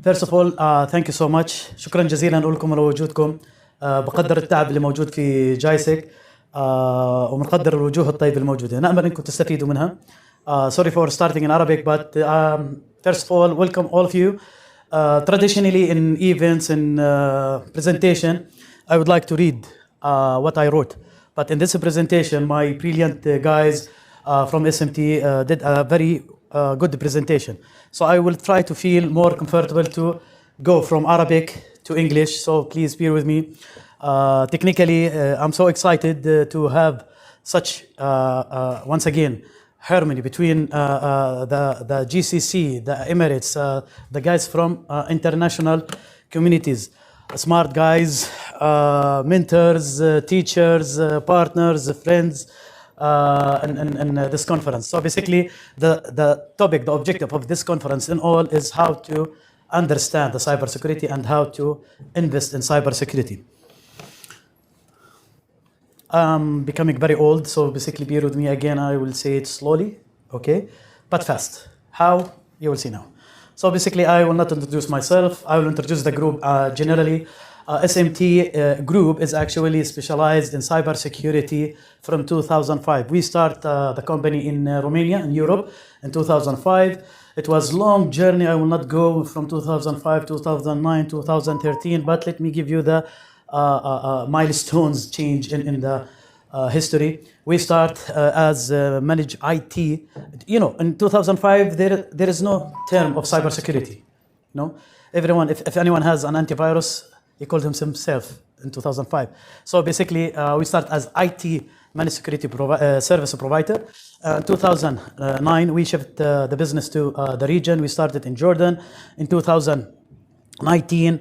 First of all, thank you so much. شكرا جزيلا لكم على وجودكم. بقدر التعب اللي موجود في جايسك ومنقدر الوجوه الطيبة الموجودة. نأمل أنكم تستفيدوا منها. Sorry for starting in Arabic, but first of all, welcome all of you. Traditionally in events and presentation, I would like to read what I wrote. But in this presentation, my brilliant guys from SMT did a very good presentation. So I will try to feel more comfortable to go from Arabic to English. So please bear with me. Technically, I'm so excited to have such, once again, harmony between the GCC, the Emirates, the guys from international communities, smart guys, mentors, teachers, partners, friends, in this conference. So basically, the topic, the objective of this conference in all is how to understand the cybersecurity and how to invest in cybersecurity. I'm becoming very old, so basically bear with me again. I will say it slowly, okay, but fast. How? You will see now. So basically, I will not introduce myself. I will introduce the group generally. SMT group is actually specialized in cybersecurity from 2005. We start the company in Romania, in Europe, in 2005. It was a long journey. I will not go from 2005, 2009, 2013, but let me give you the milestones change in the history. We start as managed IT. You know, in 2005, there is no term of cybersecurity. No, everyone, if anyone has an antivirus, he called himself in 2005. So basically, we start as IT managed security service provider. In 2009, we shifted the business to the region. We started in Jordan. In 2019,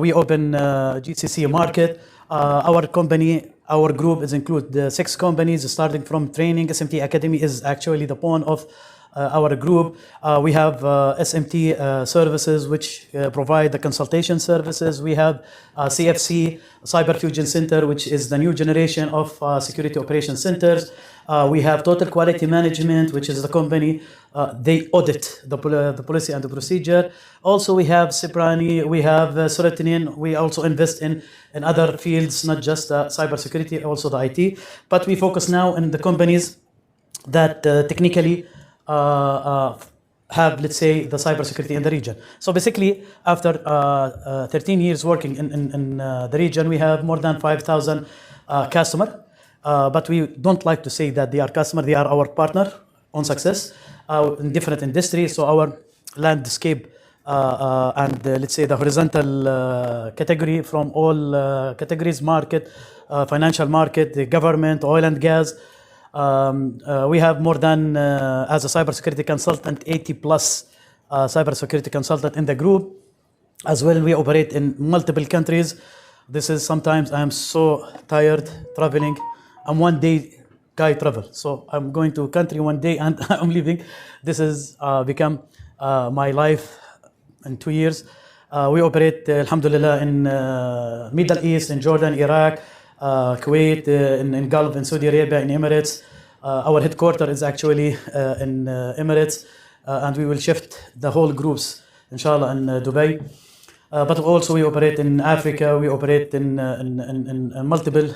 we opened GCC market. Our company, our group is include 6 companies starting from training. SMT Academy is actually the pawn of our group. We have SMT services which provide the consultation services. We have CFC, Cyber Fusion Center, which is the new generation of security operation centers. We have Total Quality Management, which is the company, they audit the policy and the procedure. Also, we have Ciprani, we have Serotonin. We also invest in other fields, not just cybersecurity, also the IT. But we focus now on the companies that technically have, let's say, the cybersecurity in the region. So basically, after 13 years working in the region, we have more than 5,000 customers. But we don't like to say that they are customers, they are our partner on success in different industries. So our landscape and let's say the horizontal category from all categories, market, financial market, the government, oil and gas. We have more than, as a cybersecurity consultant, 80 plus cybersecurity consultant in the group. As well, we operate in multiple countries. This is sometimes I am so tired traveling. I'm one day guy travel. So I'm going to a country one day and I'm leaving. This has become my life in 2 years. We operate, alhamdulillah, in Middle East, in Jordan, Iraq, Kuwait, in Gulf, in Saudi Arabia, in Emirates. Our headquarters is actually in Emirates, and we will shift the whole groups, inshallah, in Dubai. But also we operate in Africa, we operate in multiple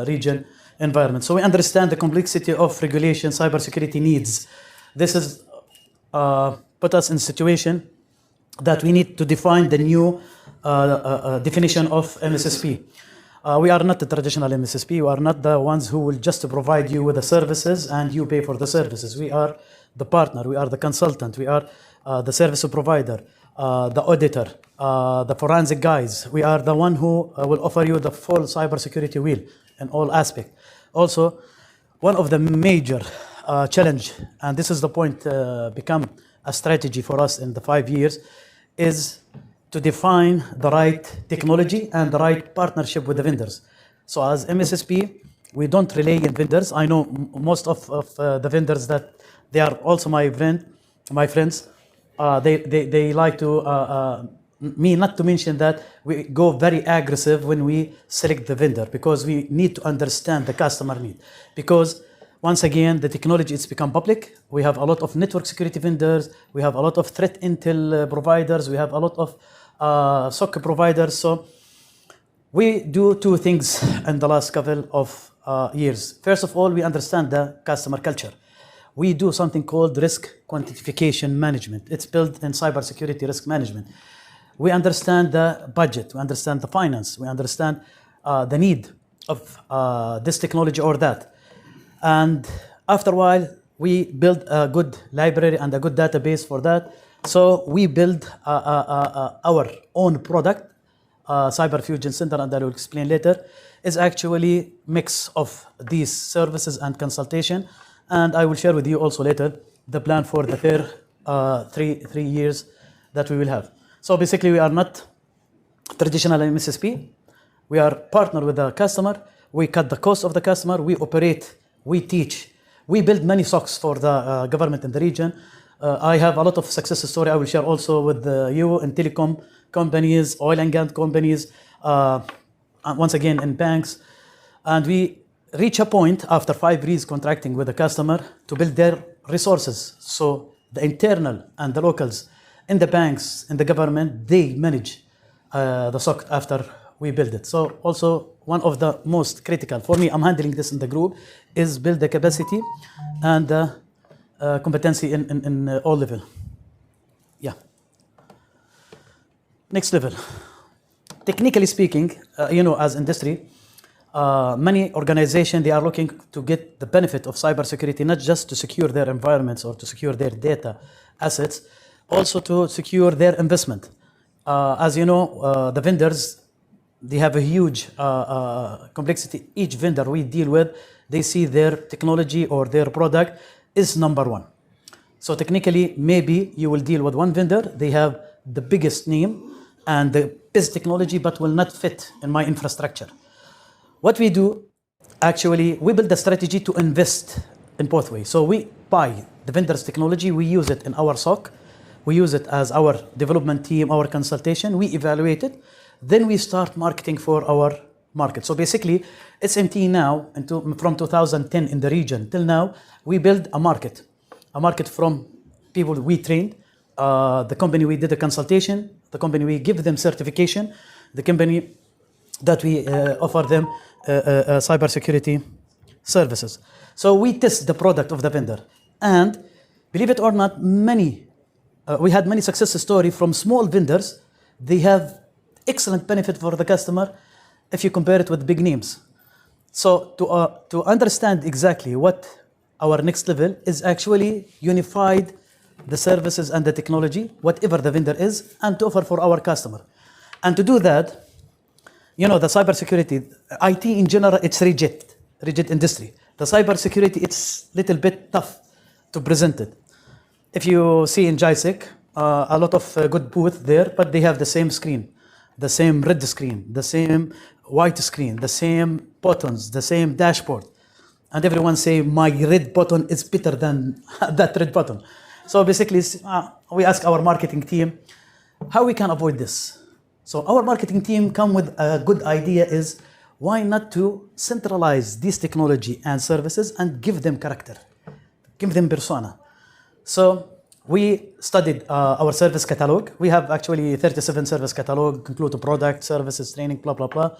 region environments. So we understand the complexity of regulation, cybersecurity needs. This is put us in a situation that we need to define the new definition of MSSP. We are not the traditional MSSP. We are not the ones who will just provide you with the services and you pay for the services. We are the partner. We are the consultant. We are the service provider, the auditor, the forensic guys. We are the one who will offer you the full cybersecurity wheel in all aspects. Also, one of the major challenge, and this is the point become a strategy for us in the 5 years, is to define the right technology and the right partnership with the vendors. So as MSSP, we don't rely on vendors. I know most of the vendors that they are also my friends. They like to, me not to mention that we go very aggressive when we select the vendor because we need to understand the customer need. Because Once again, the technology has become public. We have a lot of network security vendors. We have a lot of threat intel providers. We have a lot of SOC providers. So we do two things in the last couple of years. First of all, we understand the customer culture. We do something called risk quantification management. It's built in cybersecurity risk management. We understand the budget. We understand the finance. We understand the need of this technology or that. And after a while, we build a good library and a good database for that. So we build our own product, Cyber Fusion Center, and I will explain later, is actually mix of these services and consultation. And I will share with you also later the plan for the three years that we will have. So basically, we are not traditional MSSP. We are partner with the customer. We cut the cost of the customer. We operate. We teach. We build many SOCs for the government in the region. I have a lot of success story I will share also with you in telecom companies, oil and gas companies, once again in banks. And we reach a point after 5 years contracting with the customer to build their resources. So the internal and the locals in the banks, in the government, they manage the SOC after we build it. So also one of the most critical for me, I'm handling this in the group, is build the capacity and competency in all level. Yeah. Next level. Technically speaking, as industry, many organizations, they are looking to get the benefit of cybersecurity, not just to secure their environments or to secure their data assets, also to secure their investment. As you know, the vendors, they have a huge complexity. Each vendor we deal with, they see their technology or their product is number one. So technically, maybe you will deal with one vendor, they have the biggest name and the best technology, but will not fit in my infrastructure. What we do, actually, we build a strategy to invest in both ways. So we buy the vendor's technology, we use it in our SOC, we use it as our development team, our consultation, we evaluate it, then we start marketing for our market. So basically, SMT now, from 2010 in the region till now, we build a market from people we trained, the company we did a consultation, the company we give them certification, the company that we offer them cybersecurity services. So we test the product of the vendor. And believe it or not, we had many success stories from small vendors. They have excellent benefit for the customer if you compare it with big names. So to understand exactly what our next level is, actually unified the services and the technology, whatever the vendor is, and to offer for our customer. And to do that, the cybersecurity, IT in general, it's rigid industry. The cybersecurity, it's a little bit tough to present it. If you see in JISEC, a lot of good booth there, but they have the same screen, the same red screen, the same white screen, the same buttons, the same dashboard. And everyone say, my red button is better than that red button. So basically, we ask our marketing team, how we can avoid this? So our marketing team come with a good idea is, why not to centralize this technology and services and give them character, give them persona. So we studied our service catalog. We have actually 37 service catalog, include product, services, training, blah, blah, blah.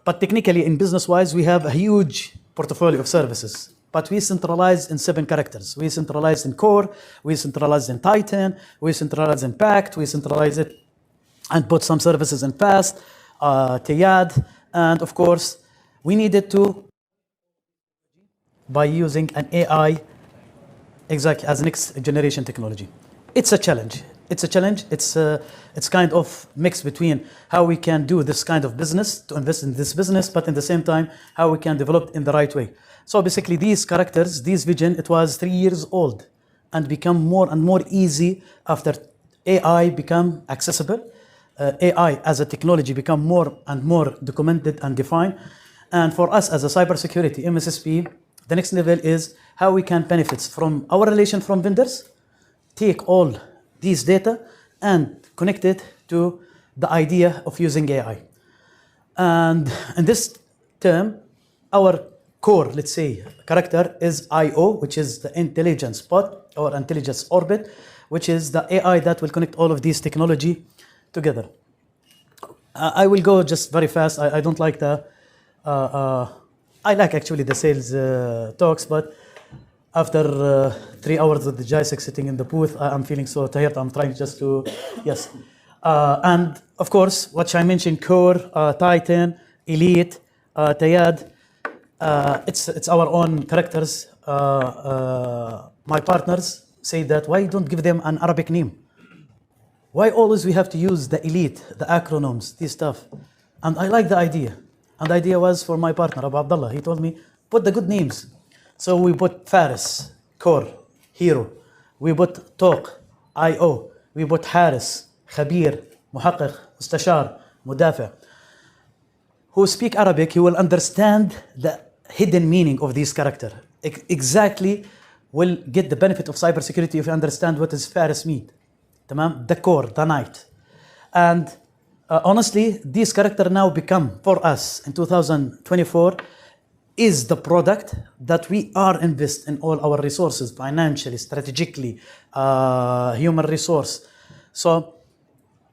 But technically, in business-wise, we have a huge portfolio of services. But we centralize in 7 characters. We centralize in core, we centralize in Titan, we centralize in Pact, we centralize it and put some services in Fast, Tayad, and of course, we needed to, by using an AI, exactly as next generation technology. It's a challenge. It's kind of mix between how we can do this kind of business, to invest in this business, but in the same time, how we can develop in the right way. So basically these characters, this vision, it was 3 years old and become more and more easy after AI become accessible. AI as a technology become more and more documented and defined. And for us as a cybersecurity MSSP, the next level is how we can benefit from our relation from vendors, take all these data and connect it to the idea of using AI. And in this term, our core, let's say, character is IO, which is the intelligence pod or intelligence orbit, which is the AI that will connect all of these technology together. I will go just very fast. I don't like the, I like actually the sales talks, but after 3 hours with the Jacek sitting in the booth, I'm feeling so tired. I'm trying just to, yes. And of course, what I mentioned, core, Titan, elite, Tayad, it's our own characters. My partners say that why don't give them an Arabic name? Why always we have to use the elite, the acronyms, this stuff? And I like the idea. And the idea was for my partner, Abu Abdullah. He told me, put the good names. So we put Faris, core, hero. We put Toq, IO. We put Haris, Khabir, Muhaqqiq, Mustashar, Mudafi. Who speak Arabic, he will understand the hidden meaning of this character. Exactly will get the benefit of cybersecurity if you understand what is Faris mean. The core, the knight. And honestly, this character now become for us in 2024 is the product that we are invest in all our resources, financially, strategically, human resource. So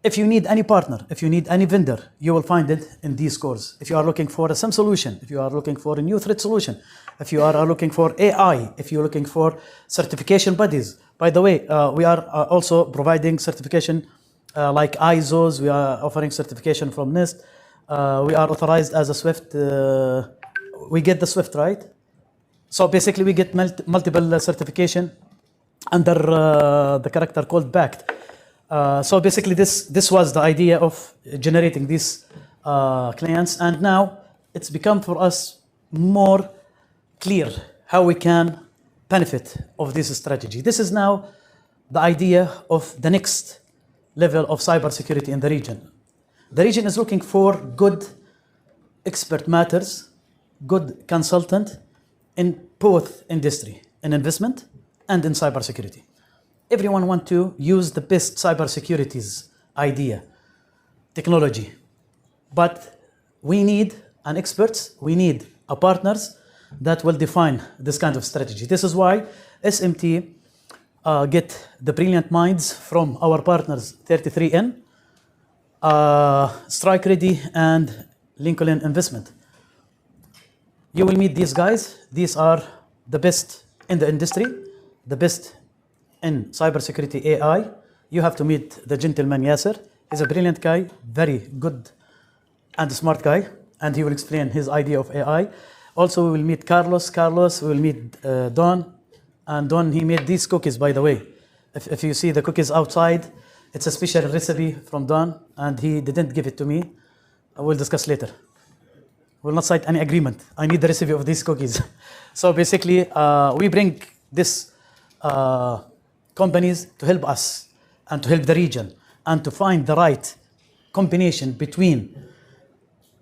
if you need any partner, if you need any vendor, you will find it in these cores. If you are looking for a SIM solution, if you are looking for a new threat solution, if you are looking for AI, if you're looking for certification bodies. By the way, we are also providing certification like ISOs. We are offering certification from NIST. We are authorized as a SWIFT. We get the SWIFT, right? So basically we get multiple certification under the character called BACT. So basically this was the idea of generating these clients, and now it's become for us more clear how we can benefit of this strategy. This is now the idea of the next level of cybersecurity in the region. The region is looking for good expert matters, good consultant in both industry, in investment and in cybersecurity. Everyone wants to use the best cybersecurity's idea, technology. But we need an experts, we need a partners that will define this kind of strategy. This is why SMT get the brilliant minds from our partners 33N, Strike Ready, and Lincoln Investment. You will meet these guys. These are the best in the industry, the best in cybersecurity AI. You have to meet the gentleman Yasser. He's a brilliant guy, very good and smart guy, and he will explain his idea of AI. Also, we will meet Carlos. We will meet Don. And Don, he made these cookies, by the way. If you see the cookies outside, it's a special recipe from Don, and he didn't give it to me. I will discuss later. Will not cite any agreement. I need the recipe of these cookies. So basically, we bring this companies to help us and to help the region and to find the right combination between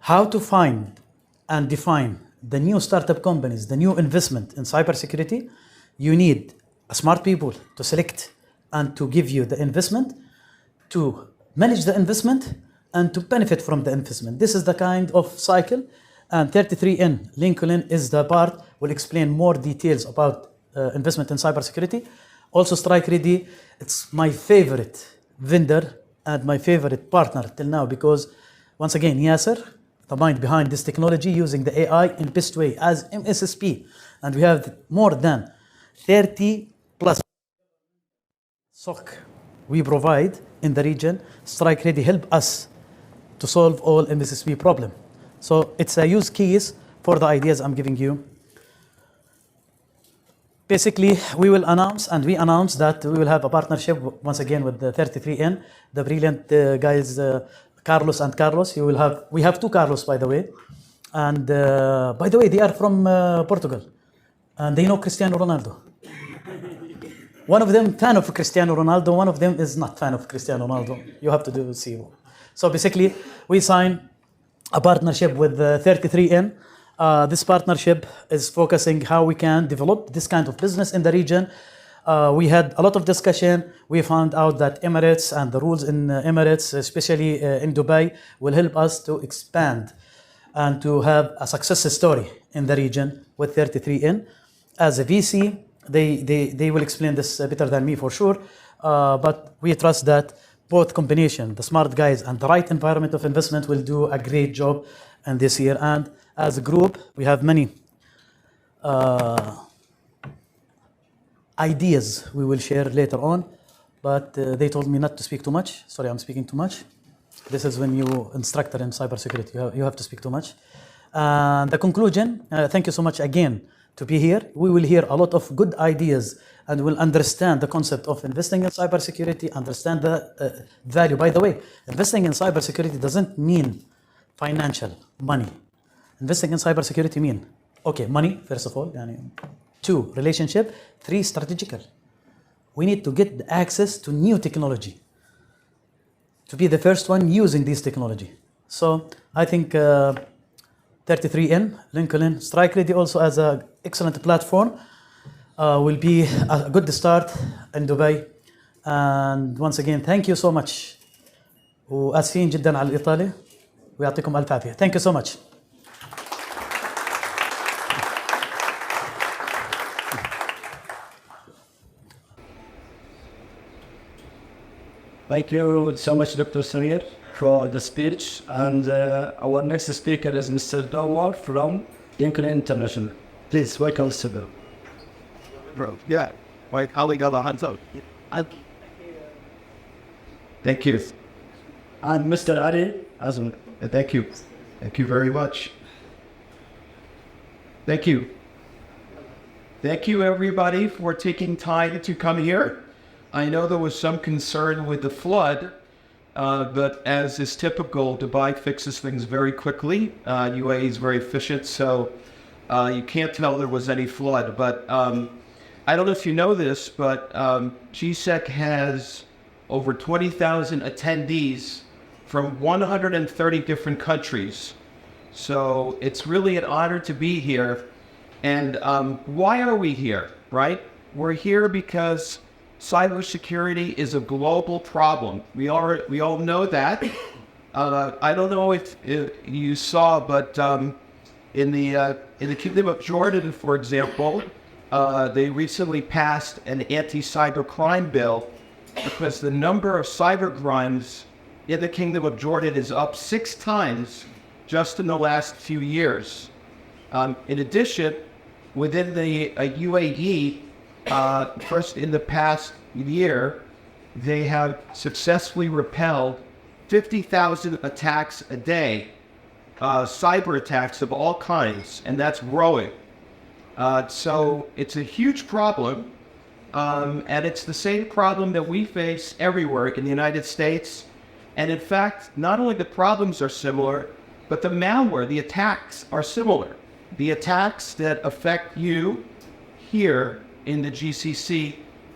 how to find and define the new startup companies, the new investment in cybersecurity. You need smart people to select and to give you the investment, to manage the investment, and to benefit from the investment. This is the kind of cycle, and 33N, Lincoln, is the part, will explain more details about investment in cybersecurity. Also, Strike Ready, it's my favorite vendor and my favorite partner till now, because once again, Yasser, the mind behind this technology, using the AI in best way as MSSP, and we have more than 30 plus SOC we provide in the region. Strike Ready help us to solve all MSSP problem. So it's a use case for the ideas I'm giving you. Basically, we will announce, and we announce that we will have a partnership once again with the 33N, the brilliant guys, Carlos and Carlos. We have two Carlos, by the way. And by the way, they are from Portugal. And they know Cristiano Ronaldo. One of them fan of Cristiano Ronaldo, one of them is not fan of Cristiano Ronaldo. You have to see. So basically, we sign a partnership with 33N. This partnership is focusing how we can develop this kind of business in the region. We had a lot of discussion. We found out that Emirates and the rules in Emirates, especially in Dubai, will help us to expand and to have a success story in the region with 33N. As a VC, they will explain this better than me for sure, but we trust that both combination, the smart guys and the right environment of investment will do a great job in this year. And as a group, we have many ideas we will share later on, but they told me not to speak too much. Sorry, I'm speaking too much. This is when you instructor in cybersecurity, you have to speak too much. The conclusion, thank you so much again to be here. We will hear a lot of good ideas and will understand the concept of investing in cybersecurity, understand the value. By the way, investing in cybersecurity doesn't mean financial, money. Investing in cybersecurity mean, okay, money, first of all. 2, relationship. 3, strategical. We need to get access to new technology, to be the first one using this technology. So I think 33N, Lincoln, Strike Ready also as an excellent platform will be a good start in Dubai. And once again, thank you so much. وآسفين جدا على الإطالة ويعطيكم ألف عافية. Thank you so much. Thank you so much, Dr. Samir, for the speech. And our next speaker is Mr. Dawar from Lincoln International. Please, welcome, Mr. Bro, yeah. My colleague got the hands up. Thank you. And Mr. Ali Azman. Thank you. Thank you very much. Thank you. Thank you, everybody, for taking time to come here. I know there was some concern with the flood, but as is typical, Dubai fixes things very quickly. UAE is very efficient, so you can't tell there was any flood. But I don't know if you know this, but GSEC has over 20,000 attendees from 130 different countries. So it's really an honor to be here. And why are we here, right? We're here because cybersecurity is a global problem. We all know that. I don't know if you saw, but in the Kingdom of Jordan, for example, they recently passed an anti-cybercrime bill because the number of cybercrimes in the Kingdom of Jordan is up 6 times just in the last few years. In addition, within the UAE, first in the past year, they have successfully repelled 50,000 attacks a day, cyber attacks of all kinds, and that's growing. So it's a huge problem, and it's the same problem that we face everywhere in the United States. And in fact, not only the problems are similar, but the malware, the attacks are similar. The attacks that affect you here in the GCC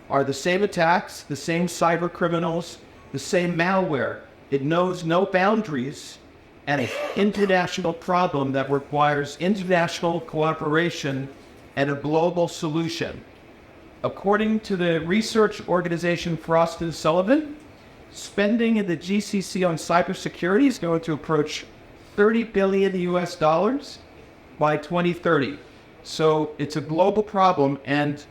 are the same attacks, the same cyber criminals, the same malware. It knows no boundaries, and an international problem that requires international cooperation and a global solution. According to the research organization Frost & Sullivan, spending in the GCC on cybersecurity is going to approach $30 billion US by 2030. So it's a global problem, and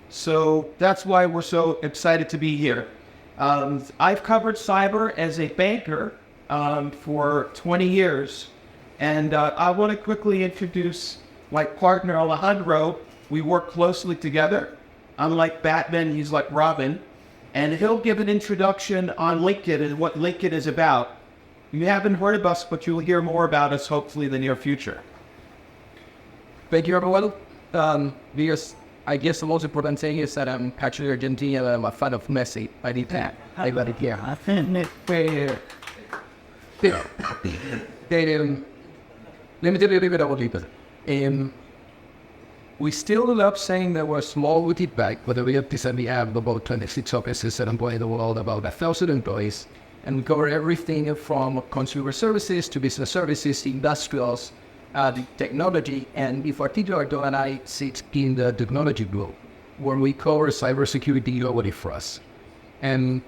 so that's why we're so excited to be here. I've covered cyber as a banker for 20 years, and I want to quickly introduce my partner Alejandro. We work closely together. I'm like Batman, he's like Robin, and he'll give an introduction on LinkedIn and what LinkedIn is about. You haven't heard of us, but you'll hear more about us hopefully in the near future. Thank you, everyone. Because I guess the most important thing is that I'm actually Argentine and I'm a fan of Messi. I need that. I got it here. Let me tell you a little bit about it. We still love saying that we're small with it back, but we have about 26 offices that employ the world, about 1,000 employees. And we cover everything from consumer services to business services, industrials, technology, and in particular, Don and I sit in the technology group, where we cover cybersecurity globally for us. And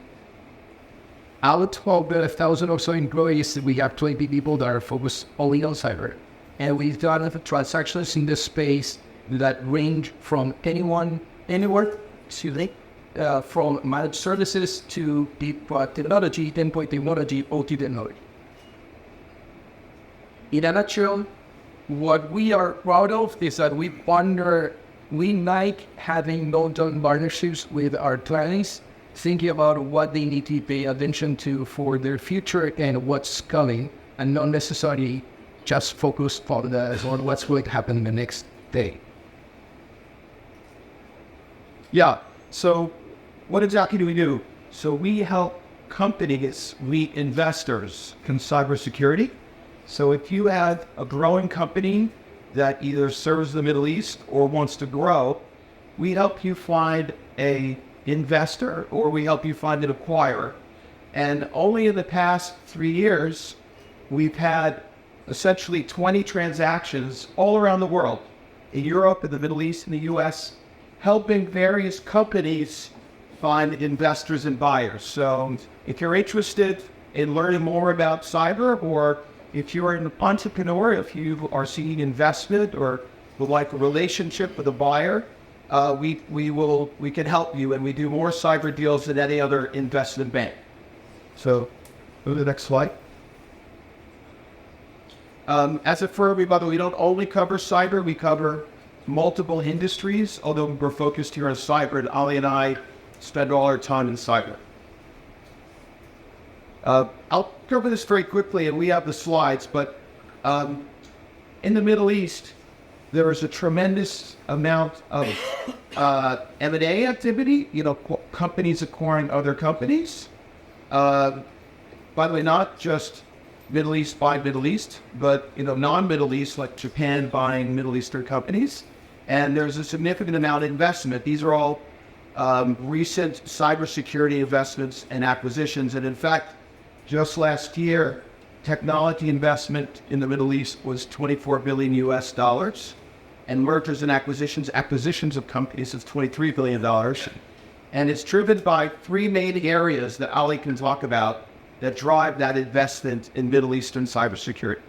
out of the 1,000 or so employees, we have 20 people that are focused only on cyber. And we've done transactions in this space that range from anywhere, from managed services to deep technology, endpoint technology, OT technology. In a nutshell, what we are proud of is that we like having long-term partnerships with our clients, thinking about what they need to pay attention to for their future and what's coming, and not necessarily just focus on what's going to happen the next day. Yeah, so what exactly do we do? So we help companies meet investors in cybersecurity. So if you have a growing company that either serves the Middle East or wants to grow, we help you find a investor or we help you find an acquirer. And only in the past 3 years, we've had essentially 20 transactions all around the world, in Europe, in the Middle East, in the US, helping various companies find investors and buyers. So if you're interested in learning more about cyber, or if you're an entrepreneur, if you are seeking investment or would like a relationship with a buyer, we can help you, and we do more cyber deals than any other investment bank. So go to the next slide. As a firm, by the way, we don't only cover cyber, we cover multiple industries, although we're focused here on cyber, and Ali and I spend all our time in cyber. I'll cover this very quickly, and we have the slides, but in the Middle East, there is a tremendous amount of M&A activity, companies acquiring other companies. By the way, not just Middle East by Middle East, but non-Middle East, like Japan buying Middle Eastern companies. And there's a significant amount of investment. These are all recent cybersecurity investments and acquisitions. And in fact, just last year, technology investment in the Middle East was $24 billion US, and mergers and acquisitions of companies is $23 billion. And it's driven by three main areas that Ali can talk about that drive that investment in Middle Eastern cybersecurity.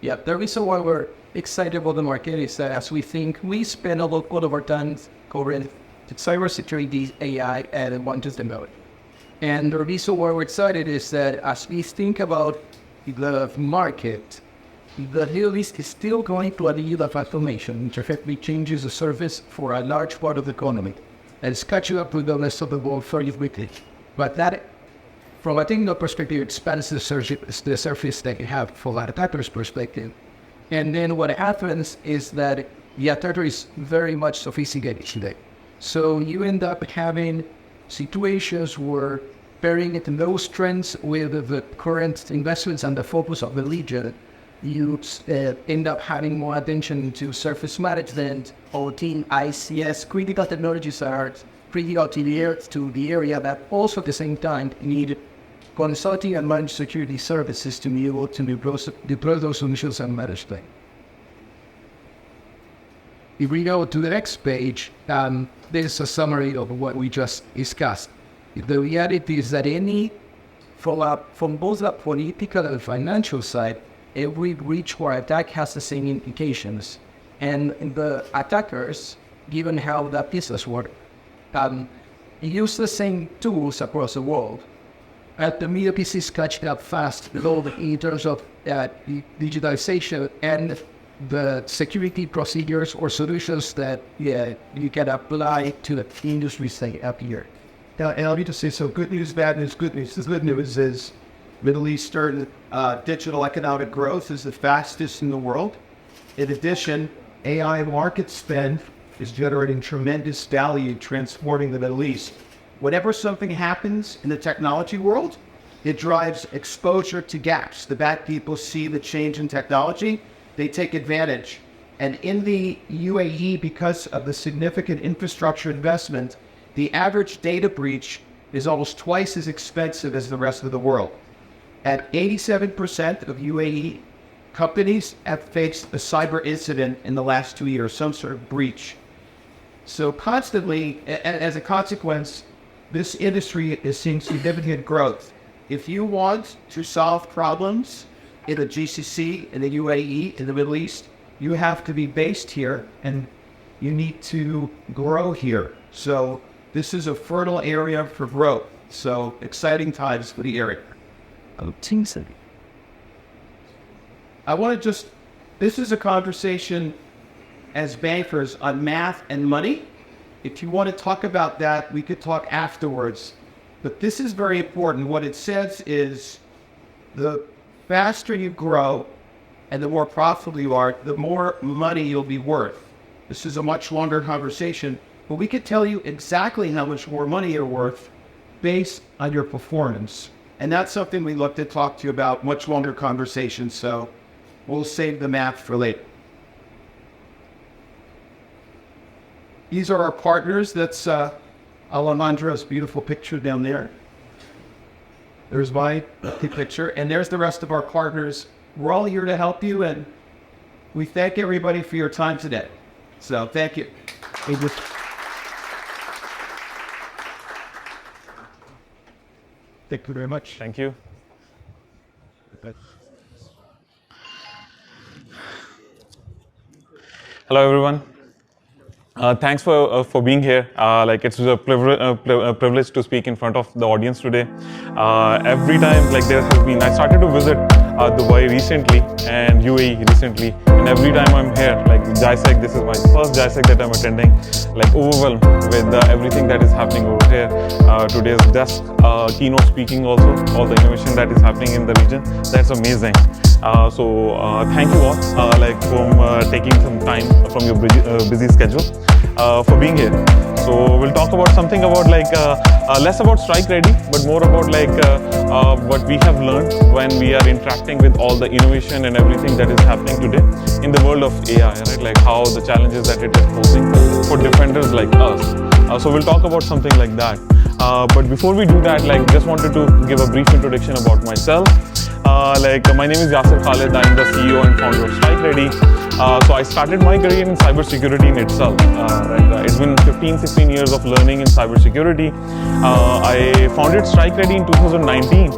Yeah, the reason why we're excited about the market is that as we spend a lot of our time covering cybersecurity, AI, and quantum mode. And the reason why we're excited is that as we think about the market, the Middle East is still going through a need of transformation, which effectively changes the surface for a large part of the economy. And it's catching up with the rest of the world fairly quickly. But that, from a technical perspective, expands the surface that you have from an attacker's perspective. And then what happens is that the attacker is very much sophisticated today. So you end up having situations where pairing those trends with the current investments and the focus of the region, you end up having more attention to surface management, OT, ICS, critical technologies are critical to the area that also at the same time need consulting and managed security services to be able to deploy those solutions and manage them. If we go to the next page, there's a summary of what we just discussed. The reality is that from both the political and financial side, every breach or attack has the same implications. And the attackers, given how that business works, use the same tools across the world. The media pieces catch up fast, both in terms of digitalization and the security procedures or solutions that you can apply to the industries that up here. Now, and I'll need to say, so good news, bad news, good news. The good news is Middle Eastern digital economic growth is the fastest in the world. In addition, AI market spend is generating tremendous value, transforming the Middle East. Whenever something happens in the technology world, it drives exposure to gaps. The bad people see the change in technology, they take advantage. And in the UAE, because of the significant infrastructure investment, the average data breach is almost twice as expensive as the rest of the world. At 87% of UAE companies have faced a cyber incident in the last 2 years, some sort of breach. So constantly, as a consequence, this industry is seeing significant growth. If you want to solve problems in the GCC, in the UAE, in the Middle East, you have to be based here and you need to grow here. So this is a fertile area for growth. So exciting times for the area. I want to this is a conversation as bankers on math and money. If you want to talk about that, we could talk afterwards. But this is very important. What it says is the faster you grow and the more profitable you are, the more money you'll be worth. This is a much longer conversation, but we could tell you exactly how much more money you're worth based on your performance. And that's something we look to talk to you about, much longer conversation. So we'll save the math for later. These are our partners. That's Alejandro's beautiful picture down there. There's my picture, and there's the rest of our partners. We're all here to help you, and we thank everybody for your time today. So thank you. Thank you very much. Thank you. Hello, everyone. Thanks for being here. It's a privilege to speak in front of the audience today. Every time, there has been, I started to visit Dubai recently and UAE recently, and every time I'm here, JISEC, this is my first JISEC that I'm attending, overwhelmed with everything that is happening over here. Today's desk keynote speaking also, all the innovation that is happening in the region, that's amazing. Thank you all for taking some time from your busy schedule for being here. So we'll talk about something about less about Strike Ready, but more about what we have learned when we are interacting with all the innovation and everything that is happening today in the world of AI, right? How the challenges that it is posing for defenders like us. So we'll talk about something like that. But before we do that, just wanted to give a brief introduction about myself. My name is Yasir Khalid. I'm the CEO and founder of Strike Ready. So I started my career in cybersecurity in itself. It's been 15-16 years of learning in cybersecurity. I founded Strike Ready in 2019,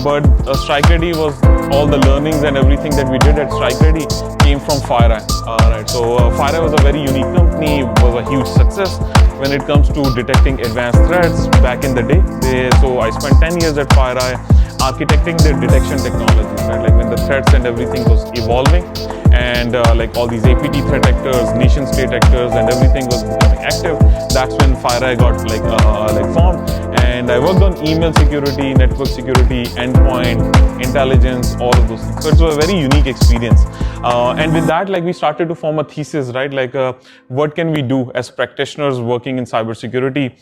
but Strike Ready was all the learnings and everything that we did at Strike Ready came from FireEye. So FireEye was a very unique company, was a huge success when it comes to detecting advanced threats back in the day. So I spent 10 years at FireEye architecting their detection technology, right? When the threats and everything was evolving, and all these APT threat actors, nation state actors, and everything was becoming active. That's when FireEye got formed. And I worked on email security, network security, endpoint, intelligence, all of those things. So it was a very unique experience. And with that, we started to form a thesis, right? What can we do as practitioners working in cybersecurity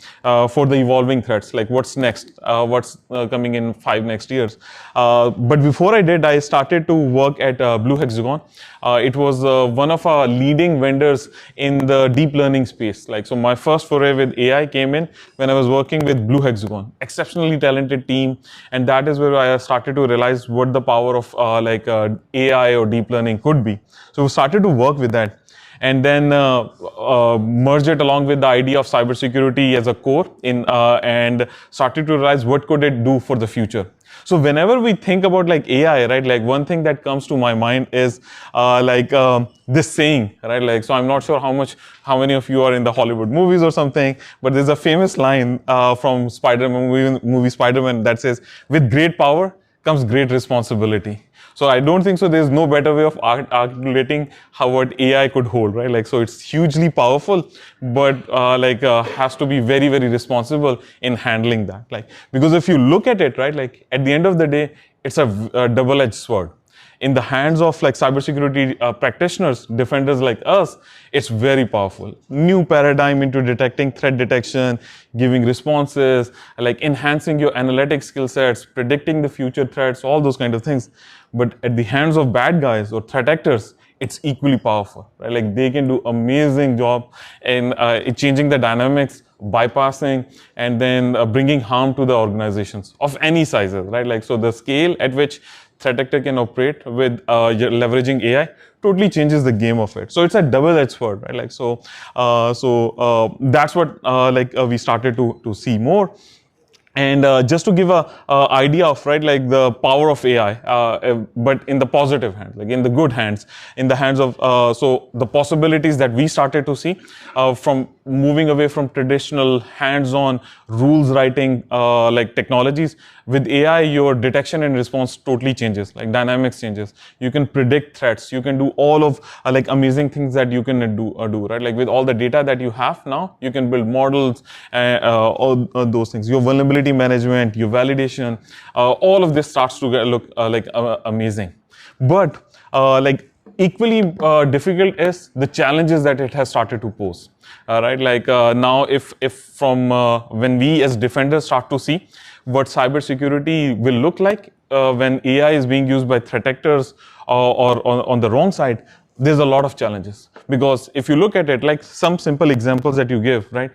for the evolving threats? What's next? What's coming in 5 next years? But before I did, I started to work at Blue Hexagon. It was one of our leading vendors in the deep learning space. So my first foray with AI came in when I was working with Blue Hexagon, exceptionally talented team, and that is where I started to realize what the power of AI or deep learning could be. So we started to work with that, and then merged it along with the idea of cybersecurity as a core and started to realize what could it do for the future. So whenever we think about AI, right, one thing that comes to my mind is this saying, right? So I'm not sure how many of you are in the Hollywood movies or something, but there's a famous line from Spider-Man movie Spider-Man that says, "With great power comes great responsibility." So I don't think so. There's no better way of articulating what AI could hold, right? So it's hugely powerful, but has to be very, very responsible in handling that. Because if you look at it, right, at the end of the day, it's a double-edged sword. In the hands of cybersecurity practitioners, defenders like us, it's very powerful. New paradigm into detecting threat detection, giving responses, enhancing your analytic skill sets, predicting the future threats, all those kind of things. But at the hands of bad guys or threat actors, it's equally powerful, right? They can do amazing job in changing the dynamics, bypassing, and then bringing harm to the organizations of any sizes, right? So the scale at which threat actor can operate with leveraging AI totally changes the game of it. So it's a double-edged sword, right? That's what we started to see more. And just to give a idea of like the power of AI, but in the positive hands, like in the good hands, in the hands of so the possibilities that we started to see from moving away from traditional hands-on rules writing like technologies. With AI, your detection and response totally changes, like dynamics changes. You can predict threats. You can do all of like amazing things that you can do, right? Like with all the data that you have now, you can build models, all those things. Your vulnerability management, your validation, all of this starts to look like amazing. But like equally difficult is the challenges that it has started to pose. Right, like now, if from when we as defenders start to see what cybersecurity will look like when AI is being used by threat actors or on the wrong side, there's a lot of challenges. Because if you look at it, like some simple examples that you give, right?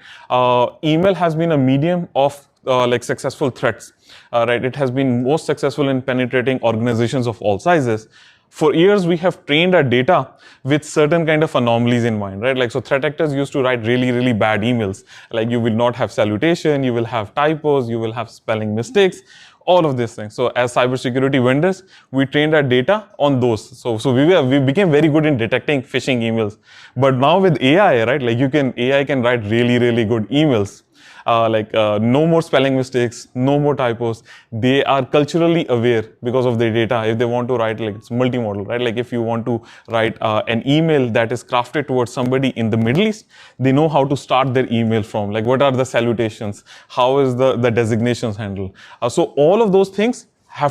Email has been a medium of like successful threats, right? It has been most successful in penetrating organizations of all sizes. For years, we have trained our data with certain kind of anomalies in mind, right? Like, so threat actors used to write really, really bad emails. Like, you will not have salutation, you will have typos, you will have spelling mistakes, all of these things. So as cybersecurity vendors, we trained our data on those. So we became very good in detecting phishing emails. But now with AI, right? Like AI can write really, really good emails. No more spelling mistakes, no more typos. They are culturally aware because of their data. If they want to write, like it's multimodal, right? Like if you want to write an email that is crafted towards somebody in the Middle East, they know how to start their email from, like what are the salutations, how is the designations handled. So all of those things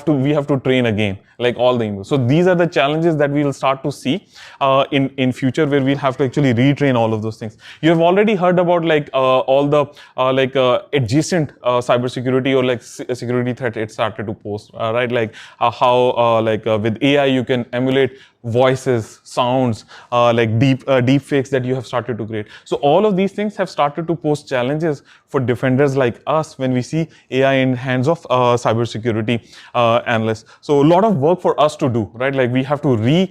we have to train again, like all the emails. So these are the challenges that we will start to see in future, where we'll have to actually retrain all of those things. You have already heard about like all the adjacent cybersecurity or like security threat it started to pose, right? Like how with AI you can emulate voices, sounds, like deep fakes that you have started to create. So all of these things have started to pose challenges for defenders like us when we see AI in hands of cybersecurity analysts. So a lot of work for us to do, right? Like we have to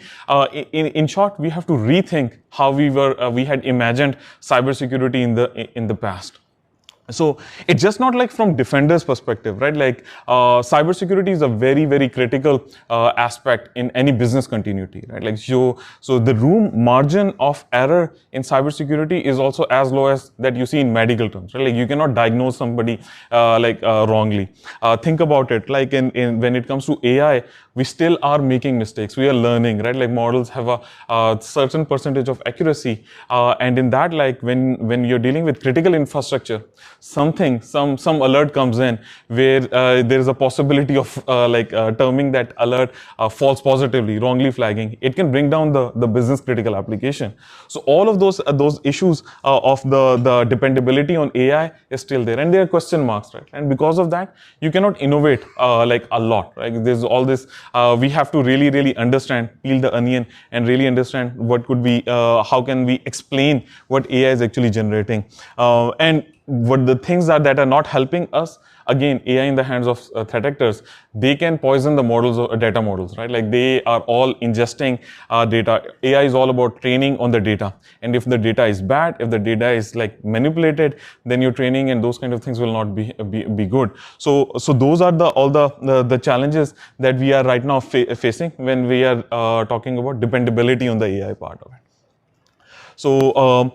in short, we have to rethink how we had imagined cybersecurity in the past. So it's just not like from defenders' perspective, right? Like cybersecurity is a very, very critical aspect in any business continuity, right? Like so the room margin of error in cybersecurity is also as low as that you see in medical terms, right? Like you cannot diagnose somebody wrongly. Think about it, like when it comes to AI, we still are making mistakes. We are learning, right? Like models have a certain percentage of accuracy, and in that, like when you're dealing with critical infrastructure, some alert comes in where there is a possibility of terming that alert false positively, wrongly flagging. It can bring down the business critical application. So all of those issues of the dependability on AI is still there, and there are question marks, right? And because of that, you cannot innovate like a lot, right? There's all this. We have to really, really understand, peel the onion, and really understand what could be, how can we explain what AI is actually generating, and what the things are that are not helping us. Again, AI in the hands of threat actors, they can poison the models or data models, right? Like they are all ingesting data. AI is all about training on the data. And if the data is bad, if the data is like manipulated, then your training and those kind of things will not be good. So those are all the challenges that we are right now facing when we are talking about dependability on the AI part of it. So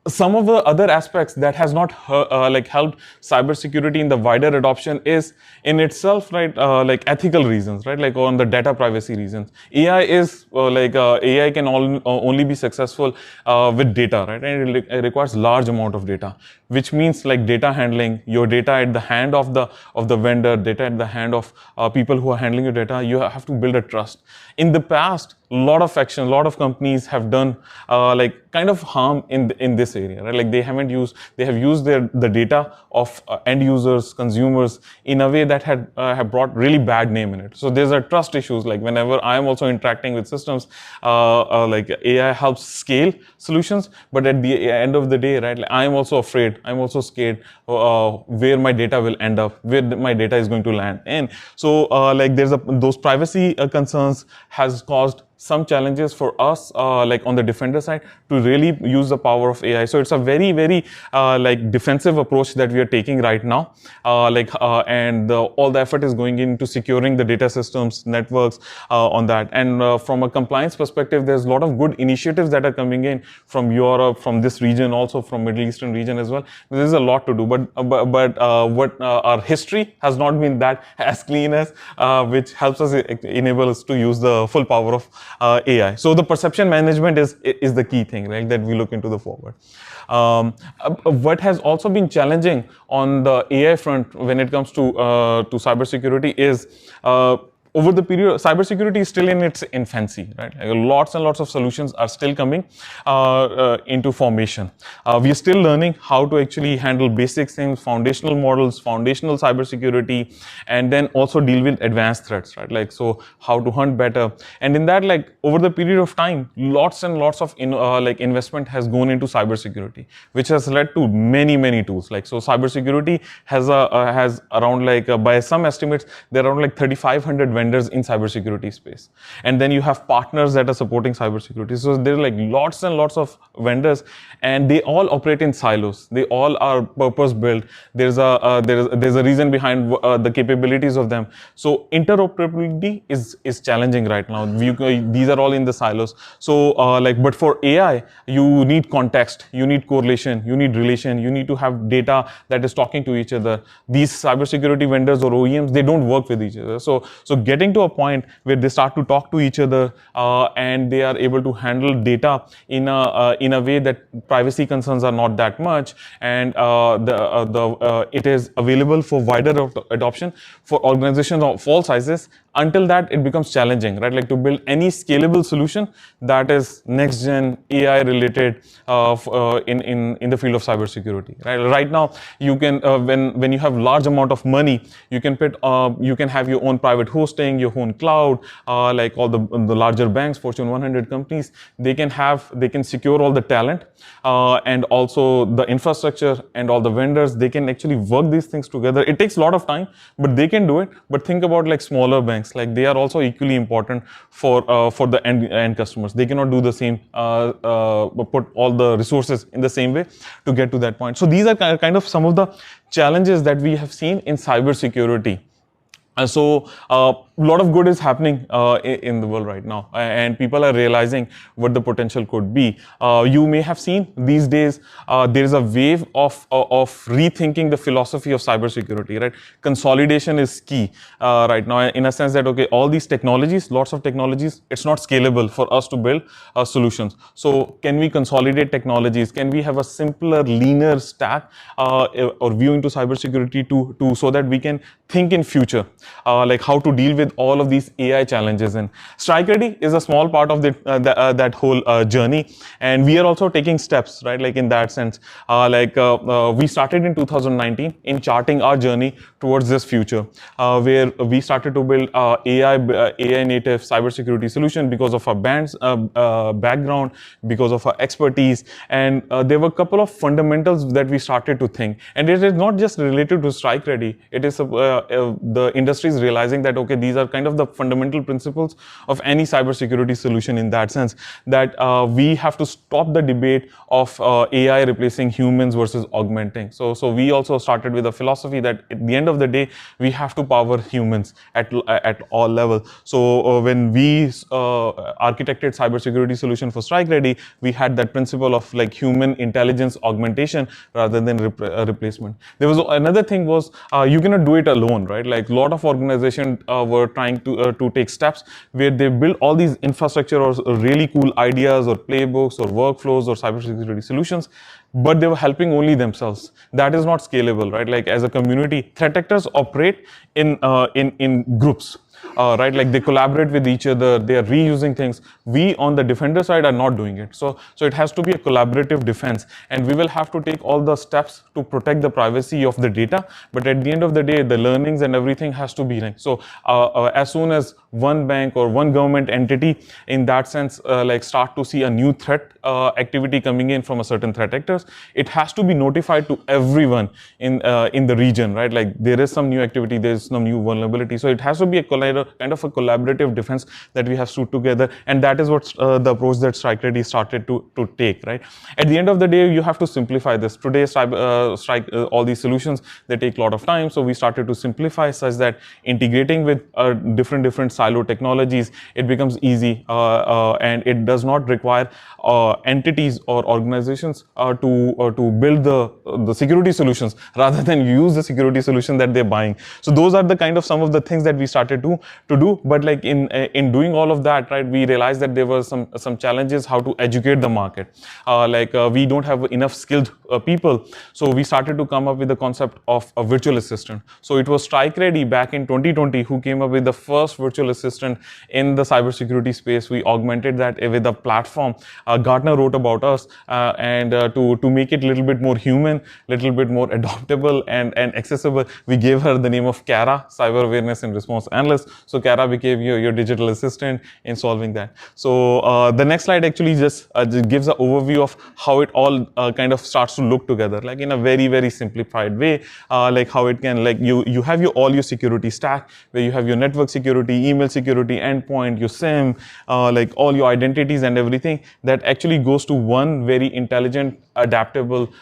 some of the other aspects that has not helped cybersecurity in the wider adoption is in itself, right? Like ethical reasons, right? Like on the data privacy reasons. AI is AI can only be successful with data, right? And it requires large amount of data, which means like data handling, your data at the hand of the vendor, data at the hand of people who are handling your data. You have to build a trust. In the past, a lot of companies have done kind of harm in this area, right? Like they have used the data of end users, consumers in a way that have brought really bad name in it. So there's a trust issues. Like whenever I am also interacting with systems, like AI helps scale solutions, but at the end of the day, right? Like I am also afraid. I'm also scared where my data will end up, where my data is going to land. And so like those privacy concerns has caused some challenges for us, like on the defender side, to really use the power of AI. So it's a very, very like defensive approach that we are taking right now. And all the effort is going into securing the data systems, networks on that. And from a compliance perspective, there's a lot of good initiatives that are coming in from Europe, from this region, also from Middle Eastern region as well. There's a lot to do, but what our history has not been that as clean as, which helps us enable us to use the full power of AI. So the perception management is the key thing, right, that we look into the forward. What has also been challenging on the AI front when it comes to cybersecurity is over the period, cybersecurity is still in its infancy, right? Like lots and lots of solutions are still coming into formation. We are still learning how to actually handle basic things, foundational models, foundational cybersecurity, and then also deal with advanced threats, right? Like, so how to hunt better. And in that, like over the period of time, lots and lots of investment has gone into cybersecurity, which has led to many, many tools. Like, so cybersecurity has around by some estimates, there are around 3,500 vendors in cybersecurity space. And then you have partners that are supporting cybersecurity. So there are like lots and lots of vendors, and they all operate in silos. They all are purpose built. There's a reason behind the capabilities of them. So interoperability is challenging right now. These are all in the silos. So but for AI, you need context, you need correlation, you need relation, you need to have data that is talking to each other. These cybersecurity vendors or OEMs, they don't work with each other. So getting to a point where they start to talk to each other and they are able to handle data in a way that privacy concerns are not that much, and it is available for wider adoption for organizations of all sizes. Until that, it becomes challenging, right? Like to build any scalable solution that is next gen AI related in the field of cybersecurity, right? Right now, you can when you have large amount of money, you can have your own private hosting, your own cloud, like all the larger banks, Fortune 100 companies, they can secure all the talent and also the infrastructure and all the vendors. They can actually work these things together. It takes a lot of time, but they can do it. But think about like smaller banks. Like they are also equally important for the end customers. They cannot do the same, put all the resources in the same way to get to that point. So these are kind of some of the challenges that we have seen in cybersecurity. So a lot of good is happening in the world right now, and people are realizing what the potential could be. You may have seen these days there is a wave of rethinking the philosophy of cybersecurity. Right, consolidation is key right now, in a sense that all these technologies, lots of technologies, it's not scalable for us to build solutions. So can we consolidate technologies? Can we have a simpler, leaner stack or view into cybersecurity to so that we can think in future? Like how to deal with all of these AI challenges. And StrikeReady is a small part of that whole journey, and we are also taking steps, right? Like in that sense, we started in 2019 in charting our journey towards this future, where we started to build AI native cybersecurity solution because of our background, because of our expertise, and there were a couple of fundamentals that we started to think. And it is not just related to StrikeReady. It is the industry is realizing that these are kind of the fundamental principles of any cybersecurity solution, in that sense that we have to stop the debate of AI replacing humans versus augmenting. So we also started with a philosophy that at the end of the day, we have to power humans at all levels. So when we architected cybersecurity solution for StrikeReady, we had that principle of like human intelligence augmentation rather than replacement. There was another thing was you cannot do it alone, right? Like a lot of organizations were trying to take steps where they build all these infrastructure or really cool ideas or playbooks or workflows or cybersecurity solutions, but they were helping only themselves. That is not scalable, right? Like as a community, threat actors operate in groups. Right, like they collaborate with each other, they are reusing things. We on the defender side are not doing it. So it has to be a collaborative defense, and we will have to take all the steps to protect the privacy of the data. But at the end of the day, the learnings and everything has to be linked. So as soon as one bank or one government entity in that sense like start to see a new threat activity coming in from a certain threat actors, it has to be notified to everyone in the region, right? Like there is some new activity, there is some new vulnerability. So it has to be a kind of a collaborative defense that we have stood together, and that is what the approach that StrikeReady started to take, right? At the end of the day, you have to simplify this. Today, all these solutions, they take a lot of time, so we started to simplify such that integrating with different silo technologies, it becomes easy, and it does not require entities or organizations to build the security solutions rather than use the security solution that they're buying. So those are the kind of some of the things that we started to do. But like in doing all of that, right, we realized that there were some challenges how to educate the market. We don't have enough skilled people, so we started to come up with the concept of a virtual assistant. So it was StrikeReady back in 2020 who came up with the first virtual assistant in the cybersecurity space. We augmented that with a platform. Gartner wrote about us, and to make it a little bit more human, little bit more adoptable and accessible, we gave her the name of Kara, Cyber Awareness and Response Analyst. So Kara became your digital assistant in solving that. So the next slide actually just gives an overview of how it all kind of starts to look together, like in a very simplified way, like how it can, like you have all your security stack, where you have your network security, email security, endpoint, your SIM, like all your identities and everything that actually goes to one very intelligent, adaptable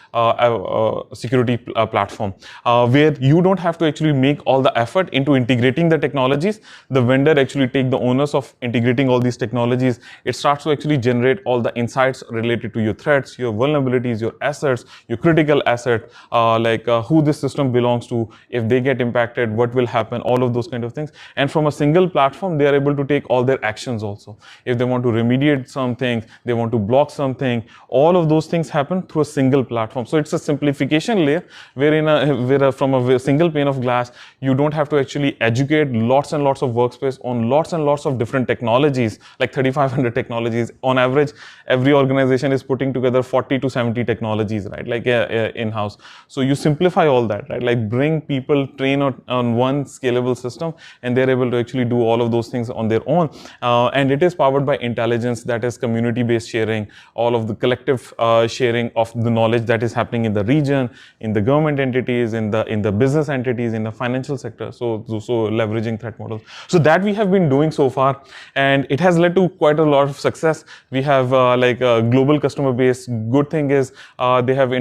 security platform, where you don't have to actually make all the effort into integrating the technologies. The vendor actually take the onus of integrating all these technologies. It starts to actually generate all the insights related to your threats, your vulnerabilities, your assets, your critical asset, who this system belongs to, if they get impacted, what will happen, all of those kind of things. And from a single platform, they are able to take all their actions also. If they want to remediate something, they want to block something, all of those things happen through a single platform. So it's a simplification layer where from a single pane of glass, you don't have to actually educate lots and lots of workspace on lots and lots of different technologies, like 3,500 technologies. On average, every organization is putting together 40 to 70 technologies, right? Like in-house. So you simplify all that, right? Like bring people, train on one scalable system, and they're able to actually do all of those things on their own. And it is powered by intelligence, that is community-based sharing, all of the collective sharing of the knowledge that is happening in the region, in the government entities, in the business entities, in the financial sector. So leveraging threat models. So that we have been doing so far, and it has led to quite a lot of success. We have a global customer base. Good thing is they have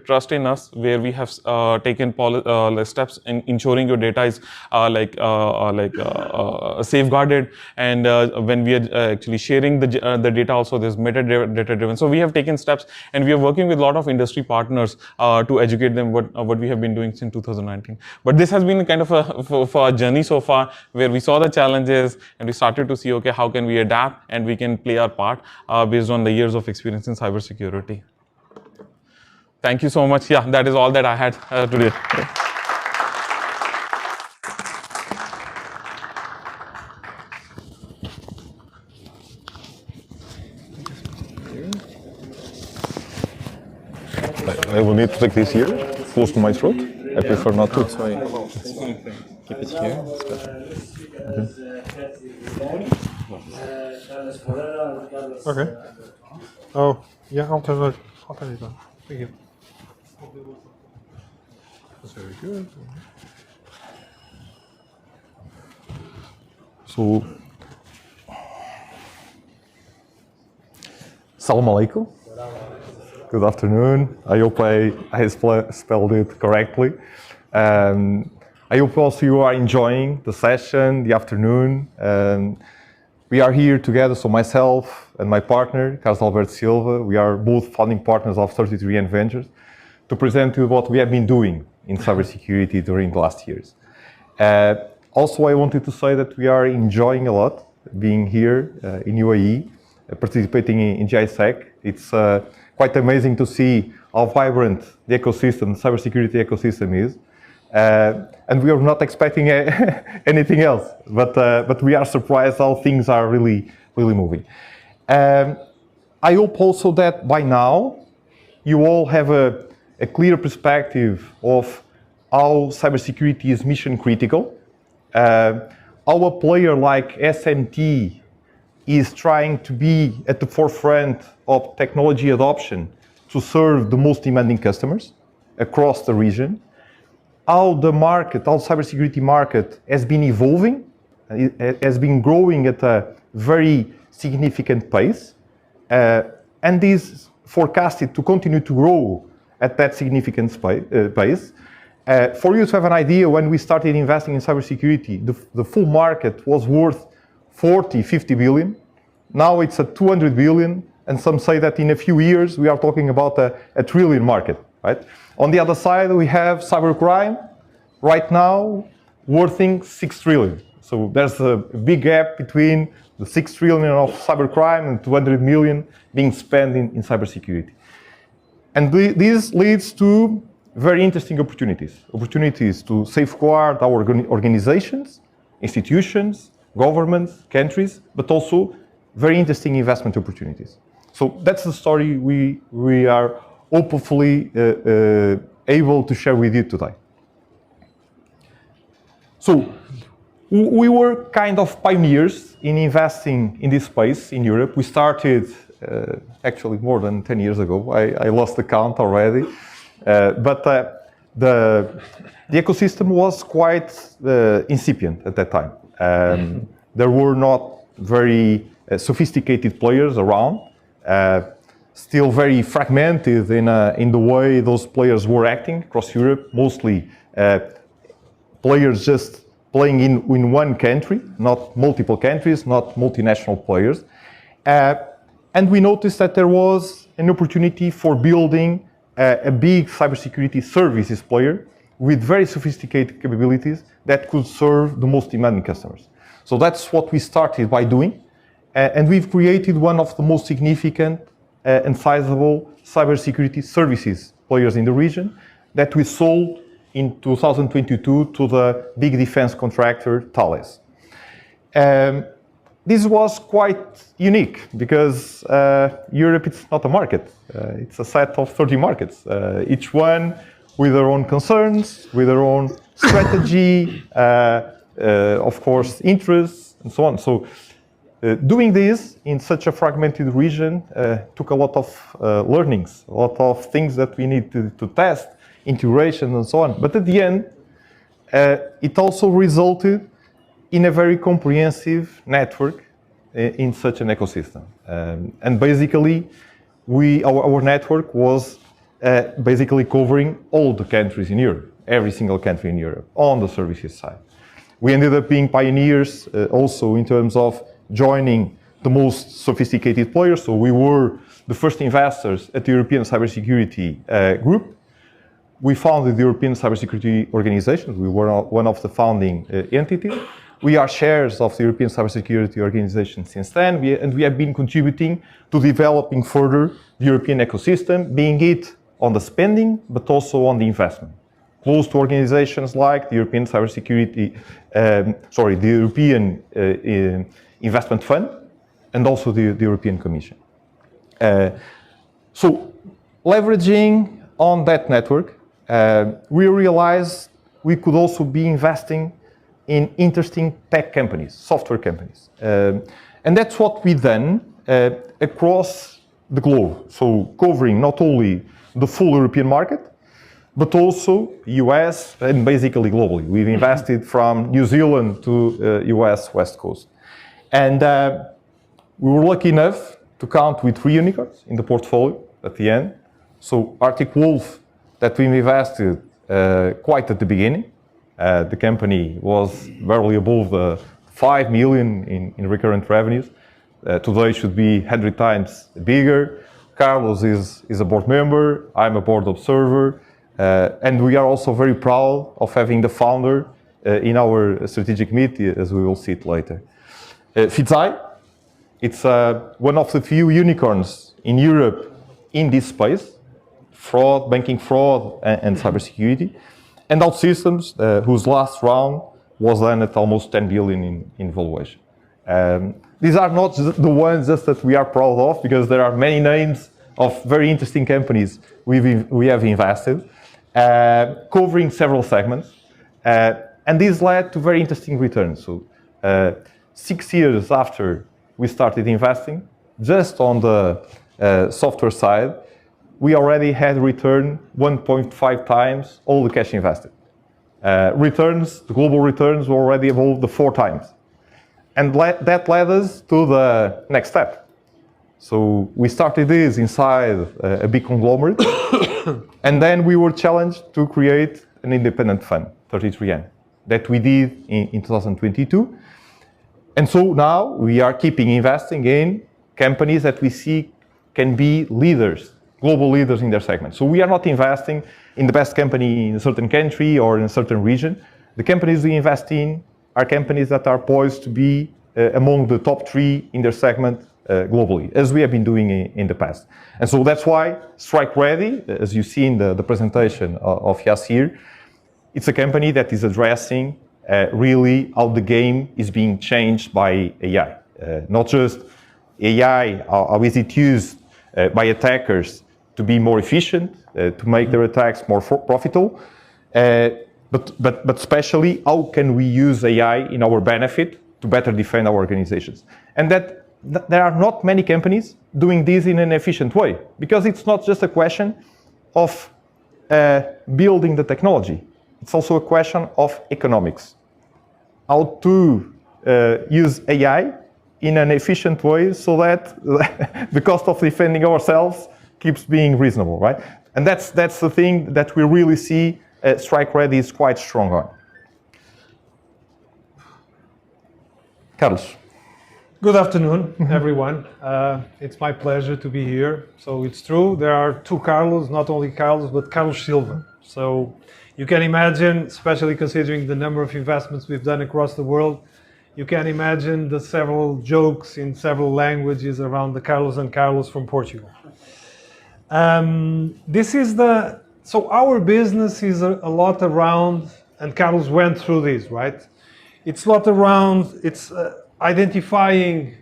trust in us, where we have taken steps in ensuring your data is safeguarded, and when we are actually sharing the data also, there's metadata driven. So we have taken steps, and we are working with a lot of industry partners to educate them what we have been doing since 2019. But this has been kind of for a journey so far, where we saw the challenges and we started to see, okay, how can we adapt and we can play our part based on the years of experience in cybersecurity. Thank you so much. Yeah, that is all that I had today. I will need to take this here, close to my throat. I prefer not to. Sorry. Keep it here. It's better. Okay. Oh, yeah, I'll turn it on. Thank you. That's very good. So, Salam alaikum. Good afternoon. I hope I spelled it correctly. I hope also you are enjoying the session, the afternoon. We are here together, so myself and my partner, Carlos Alberto Silva, we are both founding partners of 33 Ventures, to present you what we have been doing in cybersecurity during the last years. Also, I wanted to say that we are enjoying a lot being here in UAE, participating in GISEC. It's quite amazing to see how vibrant the ecosystem, cybersecurity ecosystem is. And we are not expecting anything else, but we are surprised how things are really moving. I hope also that by now you all have a clear perspective of how cybersecurity is mission critical, how a player like SMT is trying to be at the forefront of technology adoption to serve the most demanding customers across the region. How the cybersecurity market has been evolving, it has been growing at a very significant pace, and is forecasted to continue to grow at that significant pace. For you to have an idea, when we started investing in cybersecurity, the full market was worth 40, 50 billion. Now it's at 200 billion, and some say that in a few years we are talking about a trillion market, right? On the other side, we have cybercrime, right now worthing 6 trillion. So there's a big gap between the 6 trillion of cybercrime and 200 million being spent in cybersecurity. And this leads to very interesting opportunities to safeguard our organizations, institutions, governments, countries, but also very interesting investment opportunities. So that's the story we are hopefully able to share with you today. So we were kind of pioneers in investing in this space in Europe. We started actually more than 10 years ago. I lost the count already. But the ecosystem was quite incipient at that time. There were not very sophisticated players around, still very fragmented in the way those players were acting across Europe, mostly players just playing in one country, not multiple countries, not multinational players. And we noticed that there was an opportunity for building a big cybersecurity services player with very sophisticated capabilities that could serve the most demanding customers. So that's what we started by doing. And we've created one of the most significant and sizable cybersecurity services players in the region that we sold in 2022 to the big defense contractor Thales. This was quite unique because Europe, it's not a market. It's a set of 30 markets, each one with their own concerns, with their own strategy, of course, interests, and so on. So doing this in such a fragmented region took a lot of learnings, a lot of things that we need to test, integration, and so on. But at the end, it also resulted in a very comprehensive network in such an ecosystem. And basically, our network was basically covering all the countries in Europe, every single country in Europe, on the services side. We ended up being pioneers also in terms of joining the most sophisticated players. So we were the first investors at the European Cybersecurity Group. We founded the European Cybersecurity Organization. We were one of the founding entities. We are shares of the European Cybersecurity Organization since then, and we have been contributing to developing further the European ecosystem, being it on the spending, but also on the investment. Close to organizations like the European the European Investment Fund, and also the European Commission. So, leveraging on that network, we realized we could also be investing in interesting tech companies, software companies. And that's what we've done across the globe. So covering not only the full European market, but also US and basically globally. We've invested from New Zealand to US West Coast. And we were lucky enough to count with 3 unicorns in the portfolio at the end. So Arctic Wolf, that we invested quite at the beginning. The company was barely above 5 million in recurrent revenues. Today should be 100 times bigger. Carlos is a board member. I'm a board observer. And we are also very proud of having the founder in our strategic committee, as we will see it later. Fitzai, it's one of the few unicorns in Europe in this space, banking fraud and cybersecurity. And OutSystems, whose last round was done at almost 10 billion in valuation. These are not the ones just that we are proud of, because there are many names of very interesting companies we have invested, covering several segments. And this led to very interesting returns. So 6 years after we started investing, just on the software side, we already had returned 1.5 times all the cash invested. Returns, the global returns were already above the 4 times. And that led us to the next step. So we started this inside a big conglomerate, and then we were challenged to create an independent fund, 33N, that we did in 2022. And so now we are keeping investing in companies that we see can be leaders, global leaders in their segment. So we are not investing in the best company in a certain country or in a certain region. The companies we invest in are companies that are poised to be among the top 3 in their segment globally, as we have been doing in the past. And so that's why Strike Ready, as you see in the presentation of Yassir, it's a company that is addressing really how the game is being changed by AI. Not just AI, how is it used by attackers to be more efficient, to make their attacks more profitable, but especially how can we use AI in our benefit to better defend our organizations. And that there are not many companies doing this in an efficient way, because it's not just a question of building the technology. It's also a question of economics. How to use AI in an efficient way so that the cost of defending ourselves keeps being reasonable, right? And that's the thing that we really see Strike Ready is quite strong on. Carlos. Good afternoon, everyone. It's my pleasure to be here. So it's true, there are 2 Carlos, not only Carlos, but Carlos Silva. So you can imagine, especially considering the number of investments we've done across the world, you can imagine the several jokes in several languages around the Carlos and Carlos from Portugal. So our business is a lot around, and Carlos went through this, right? It's a lot around, identifying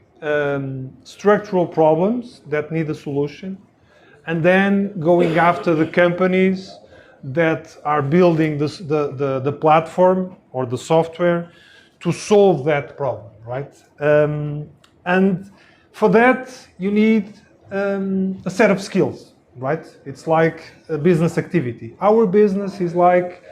structural problems that need a solution, and then going after the companies that are building the platform or the software to solve that problem, right? And for that, you need a set of skills, right? It's like a business activity. Our business is like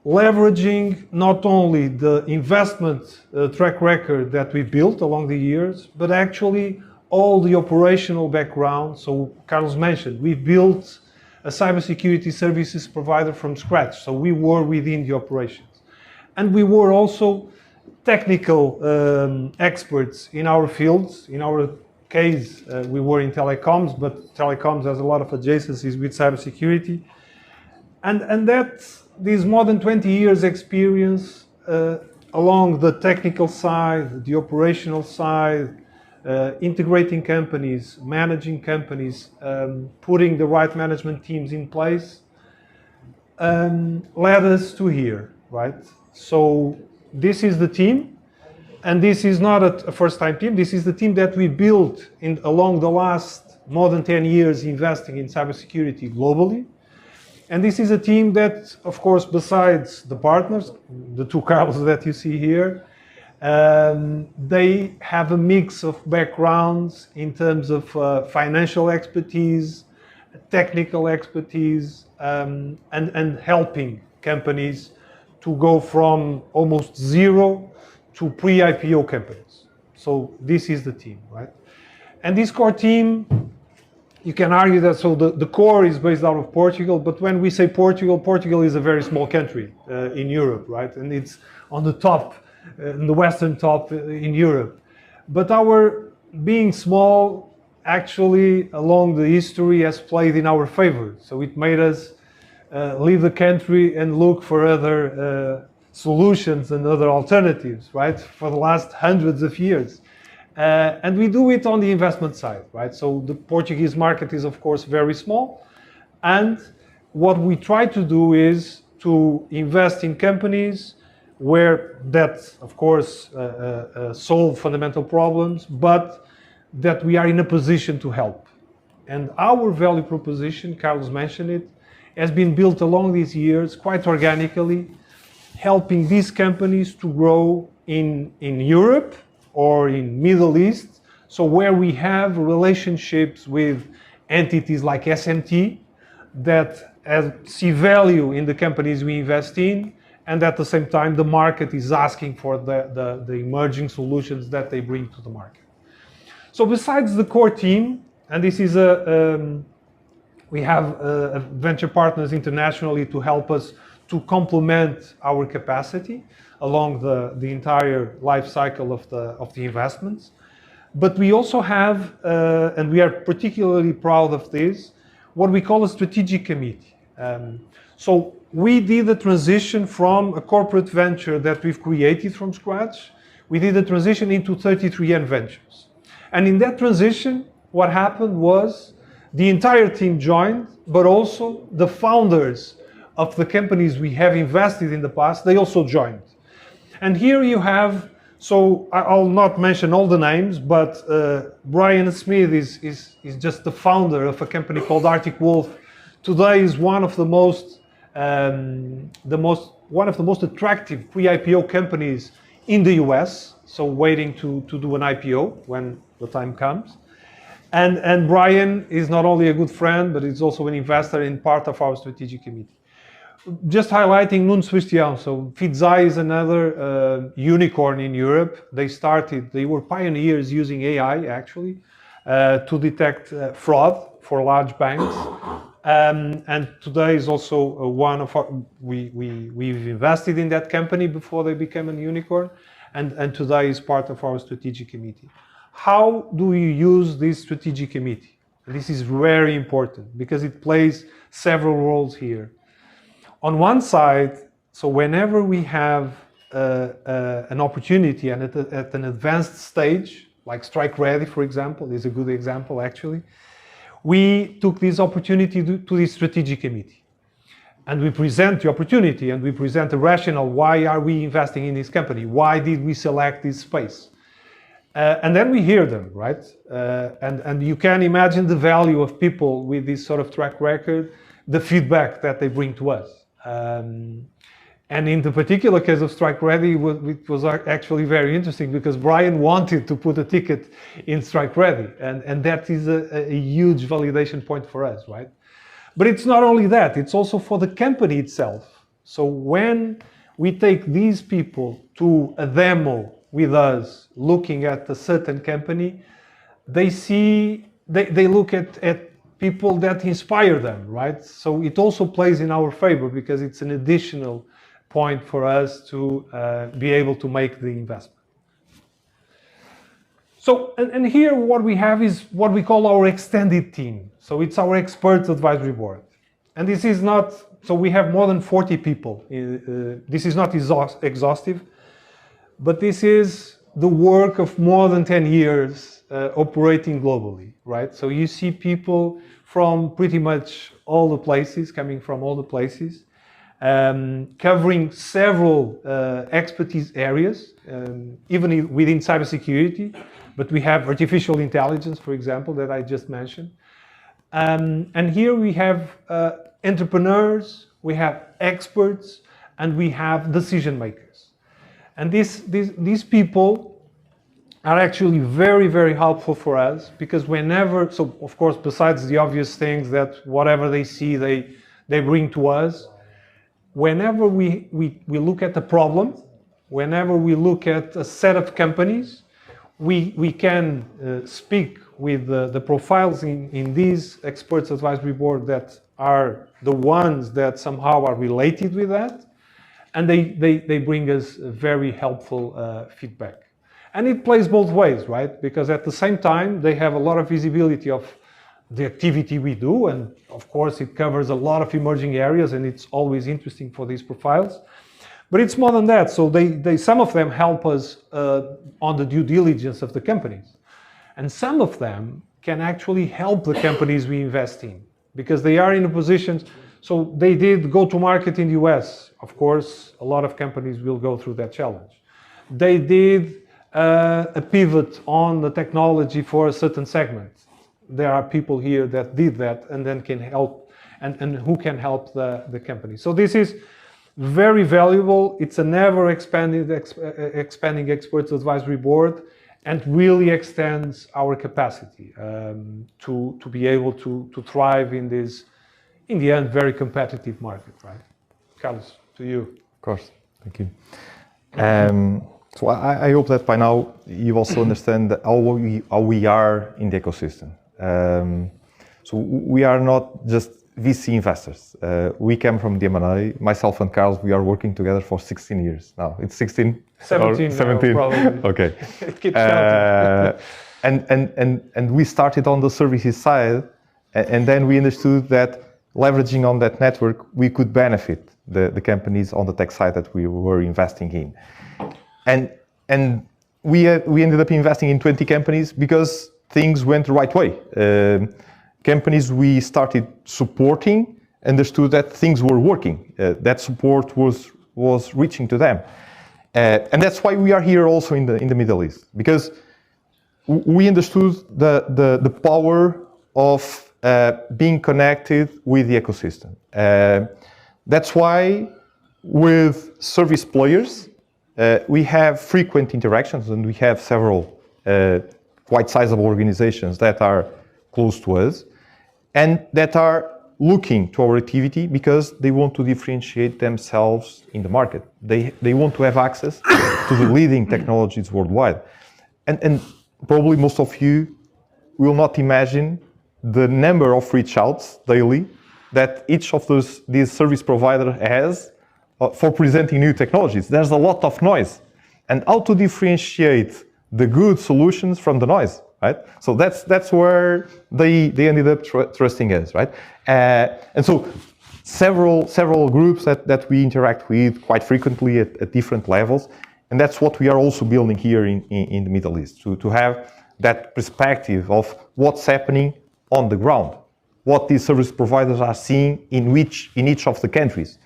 leveraging not only the investment track record that we built along the years, but actually all the operational background. So Carlos mentioned, we built a cybersecurity services provider from scratch. So we were within the operations. And we were also technical experts in our fields. In our case, we were in telecoms, but telecoms has a lot of adjacencies with cybersecurity. And this more than 20 years experience along the technical side, the operational side, integrating companies, managing companies, putting the right management teams in place, led us to here, right? So this is the team, and this is not a first-time team. This is the team that we built along the last more than 10 years investing in cybersecurity globally. And this is a team that, of course, besides the partners, the 2 Carlos that you see here, they have a mix of backgrounds in terms of financial expertise, technical expertise, and helping companies to go from almost zero to pre-IPO companies. So this is the team, right? And this core team, you can argue that, so the core is based out of Portugal, but when we say Portugal, Portugal is a very small country in Europe, right? And it's on the top, in the western top in Europe. But our being small, actually, along the history, has played in our favor. So it made us leave the country and look for other solutions and other alternatives, right? For the last hundreds of years. And we do it on the investment side, right? So the Portuguese market is, of course, very small. And what we try to do is to invest in companies where that, of course, solve fundamental problems, but that we are in a position to help. And our value proposition, Carlos mentioned it, has been built along these years quite organically, helping these companies to grow in Europe or in Middle East. So where we have relationships with entities like SMT that see value in the companies we invest in, and at the same time the market is asking for the emerging solutions that they bring to the market. So besides the core team, and this is we have venture partners internationally to help us to complement our capacity along the entire life cycle of the investments. But we also have, and we are particularly proud of this, what we call a strategic committee. So we did a transition from a corporate venture that we've created from scratch. We did a transition into 33N Ventures. And in that transition, what happened was the entire team joined, but also the founders of the companies we have invested in the past, they also joined. And here you have, so I'll not mention all the names, but Brian Smith is just the founder of a company called Arctic Wolf. Today is one of the most attractive pre-IPO companies in the US. So waiting to do an IPO when the time comes. And Brian is not only a good friend, but he's also an investor in part of our strategic committee. Just highlighting Nuno Sebastião. So Fidzai is another unicorn in Europe. They were pioneers using AI actually to detect fraud for large banks. And today is also one of our, we've invested in that company before they became a unicorn. And today is part of our strategic committee. How do you use this strategic committee? This is very important because it plays several roles here. On one side, so whenever we have an opportunity and at an advanced stage, like Strike Ready, for example, is a good example actually, we took this opportunity to this strategic committee. And we present the opportunity and we present the rationale. Why are we investing in this company? Why did we select this space? And then we hear them, right? And you can imagine the value of people with this sort of track record, the feedback that they bring to us. And in the particular case of Strike Ready, it was actually very interesting because Brian wanted to put a ticket in Strike Ready. And that is a huge validation point for us, right? But it's not only that, it's also for the company itself. So when we take these people to a demo with us, looking at a certain company, they look at people that inspire them, right? So it also plays in our favor because it's an additional point for us to be able to make the investment. So, and here what we have is what we call our extended team. So it's our expert advisory board. And this is not, so we have more than 40 people. This is not exhaustive, but this is the work of more than 10 years operating globally, right? So you see people from pretty much all the places, coming from all the places, covering several expertise areas, even within cybersecurity, but we have artificial intelligence, for example, that I just mentioned. And here we have entrepreneurs, we have experts, and we have decision makers. And these people are actually very, very helpful for us because whenever, so of course, besides the obvious things that whatever they see, they bring to us, whenever we look at the problem, whenever we look at a set of companies, we can speak with the profiles in these experts advisory board that are the ones that somehow are related with that. And they bring us very helpful feedback. And it plays both ways, right? Because at the same time, they have a lot of visibility of the activity we do. And of course, it covers a lot of emerging areas and it's always interesting for these profiles. But it's more than that. So some of them help us on the due diligence of the companies. And some of them can actually help the companies we invest in because they are in a position. So they did go to market in the US. Of course, a lot of companies will go through that challenge. They did a pivot on the technology for a certain segment. There are people here that did that and then can help and who can help the company. So this is very valuable. It's a never expanding experts advisory board. and really extends our capacity to be able to thrive in this, in the end, very competitive market, right? Carlos, to you. Of course, thank you. So I hope that by now you also understand that how we are in the ecosystem. So we are not just VC investors. We came from the M&A. Myself and Carlos, we are working together for 16 years now. It's 16? 17. 17. Okay. It keeps counting. And we started on the services side, and then we understood that leveraging on that network, we could benefit the companies on the tech side that we were investing in. And we ended up investing in 20 companies because things went the right way. Companies we started supporting understood that things were working. That support was reaching to them. And that's why we are here also in the Middle East, because we understood the power of being connected with the ecosystem. That's why with service players, we have frequent interactions, and we have several quite sizable organizations that are close to us and that are looking to our activity because they want to differentiate themselves in the market. They want to have access to the leading technologies worldwide. And probably most of you will not imagine the number of reach outs daily that each of these service providers has for presenting new technologies. There's a lot of noise. And how to differentiate the good solutions from the noise, right? So that's where they ended up trusting us, right? And so several groups that we interact with quite frequently at different levels. And that's what we are also building here in the Middle East, to have that perspective of what's happening on the ground, what these service providers are seeing in each of the countries,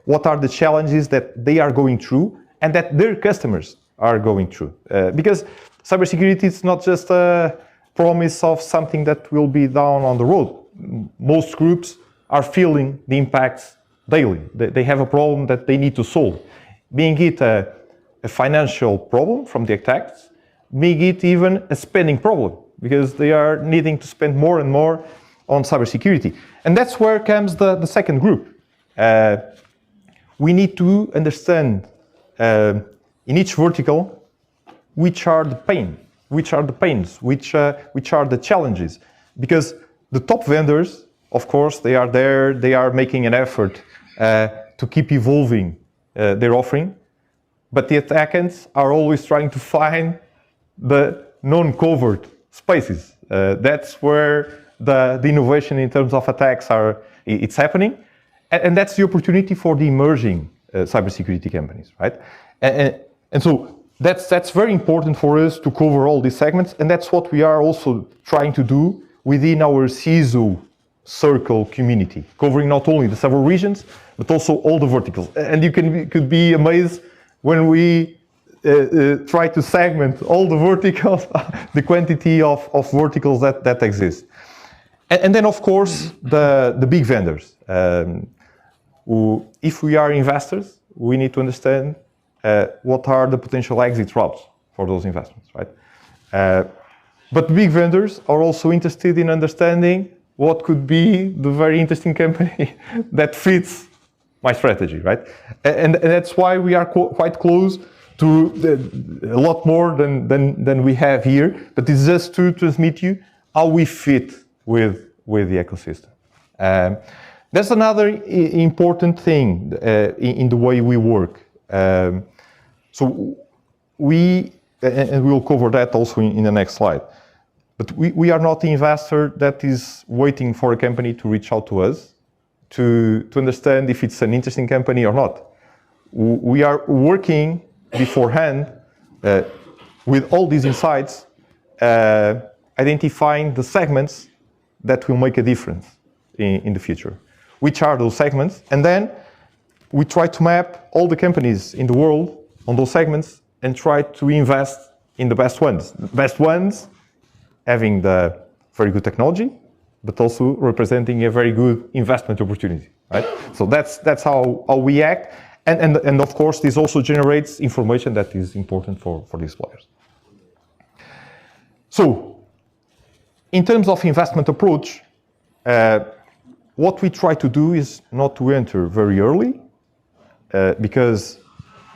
what are the challenges that they are going through and that their customers are going through. Because cybersecurity is not just a promise of something that will be down on the road. Most groups are feeling the impacts daily. They have a problem that they need to solve, being it a financial problem from the attacks, being it even a spending problem, because they are needing to spend more and more on cybersecurity. And that's where comes the second group. We need to understand in each vertical which are the pains, which are the challenges. Because the top vendors, of course, they are there, they are making an effort to keep evolving their offering, but the attackants are always trying to find the non-covered spaces. That's where the innovation in terms of attacks it's happening, and that's the opportunity for the emerging cybersecurity companies, right? And so that's very important for us to cover all these segments, and that's what we are also trying to do within our CISO circle community, covering not only the several regions, but also all the verticals. And you could be amazed when we try to segment all the verticals, the quantity of verticals that exist. And then, of course, the big vendors. If we are investors, we need to understand what are the potential exit routes for those investments, right? But big vendors are also interested in understanding what could be the very interesting company that fits my strategy, right? And that's why we are quite close to a lot more than we have here, but it's just to transmit you how we fit with the ecosystem. That's another important thing in the way we work. So and we'll cover that also in the next slide. But we are not the investor that is waiting for a company to reach out to us to understand if it's an interesting company or not. We are working beforehand with all these insights, identifying the segments that will make a difference in the future. Which are those segments? And then we try to map all the companies in the world on those segments and try to invest in the best ones. The best ones having the very good technology, but also representing a very good investment opportunity, right? So that's how we act. And of course, this also generates information that is important for these players. So, in terms of investment approach, what we try to do is not to enter very early, because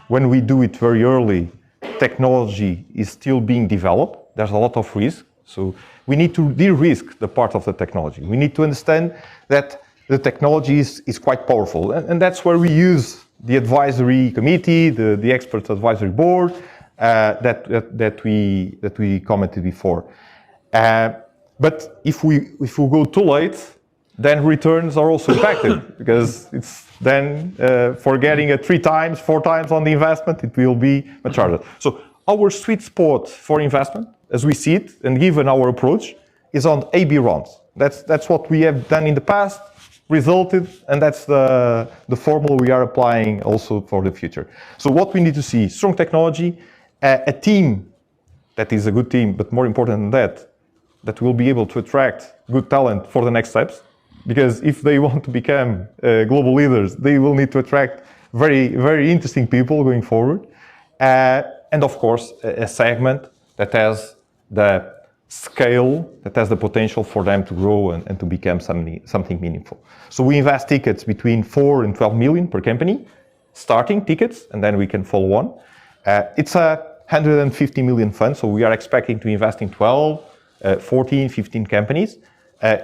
when we do it very early, technology is still being developed. There's a lot of risk. So we need to de-risk the part of the technology. We need to understand that the technology is quite powerful. And that's where we use the advisory committee, the expert advisory board that we commented before. But if we go too late, then returns are also impacted, because it's then for getting it 3 times, 4 times on the investment, it will be much harder. So our sweet spot for investment, as we see it, and given our approach, is on A/B rounds. That's what we have done in the past, resulted, and that's the formula we are applying also for the future. So what we need to see: strong technology, a team that is a good team, but more important than that will be able to attract good talent for the next steps. Because if they want to become global leaders, they will need to attract very, very interesting people going forward. And of course, a segment that has the scale, that has the potential for them to grow and to become something meaningful. So we invest tickets between 4 and 12 million per company, starting tickets, and then we can follow on. It's a 150 million fund, so we are expecting to invest in 12, 14, 15 companies.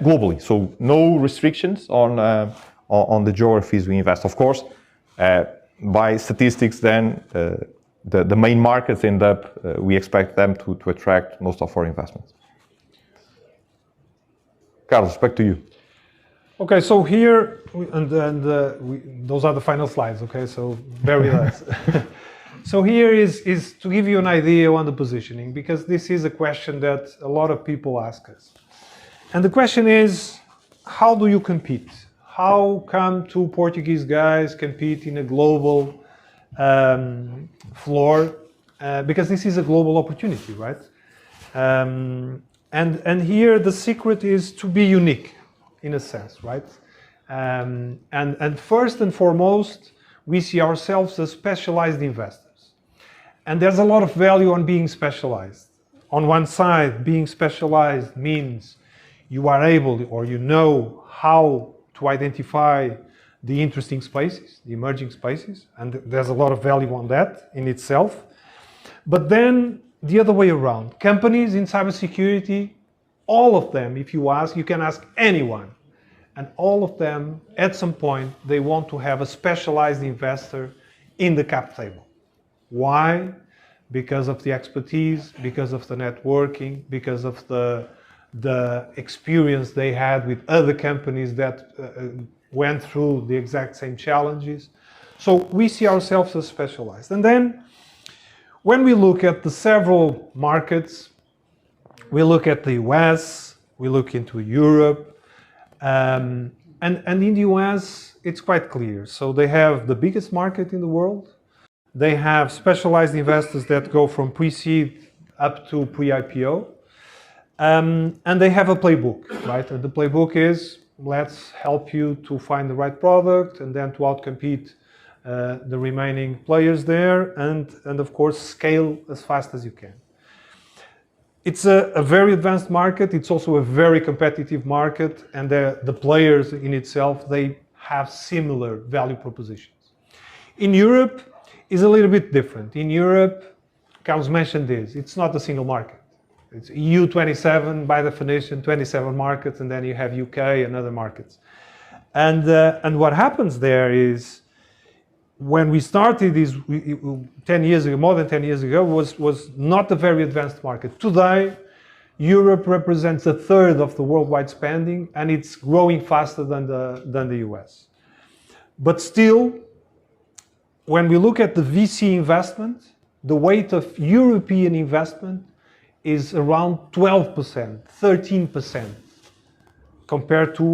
Globally, so no restrictions on the geographies we invest. Of course, by statistics, then the main markets end up, we expect them to attract most of our investments. Carlos, back to you. Okay, so here, those are the final slides, okay, so very last. So here is to give you an idea on the positioning, because this is a question that a lot of people ask us. And the question is, how do you compete? How come 2 Portuguese guys compete in a global floor? Because this is a global opportunity, right? And here the secret is to be unique, in a sense, right? And first and foremost, we see ourselves as specialized investors. And there's a lot of value on being specialized. On one side, being specialized means you are able, or you know how to identify the interesting spaces, the emerging spaces, and there's a lot of value on that in itself. But then the other way around, companies in cybersecurity, all of them, if you ask, you can ask anyone, and all of them, at some point, they want to have a specialized investor in the cap table. Why? Because of the expertise, because of the networking, because of the experience they had with other companies that went through the exact same challenges. So we see ourselves as specialized. And then when we look at the several markets, we look at the US, we look into Europe, and in the US, it's quite clear. So they have the biggest market in the world. They have specialized investors that go from pre-seed up to pre-IPO. And they have a playbook, right? And the playbook is, let's help you to find the right product and then to outcompete the remaining players there, and of course scale as fast as you can. It's a very advanced market. It's also a very competitive market, and the players in itself, they have similar value propositions. In Europe, is a little bit different. In Europe, Carlos mentioned this, it's not a single market. It's EU 27 by definition, 27 markets, and then you have UK and other markets. And what happens there is, when we started this 10 years ago, more than 10 years ago, was not a very advanced market. Today, Europe represents 1/3 of the worldwide spending, and it's growing faster than the US. But still, when we look at the VC investment, the weight of European investment is around 12%, 13%, compared to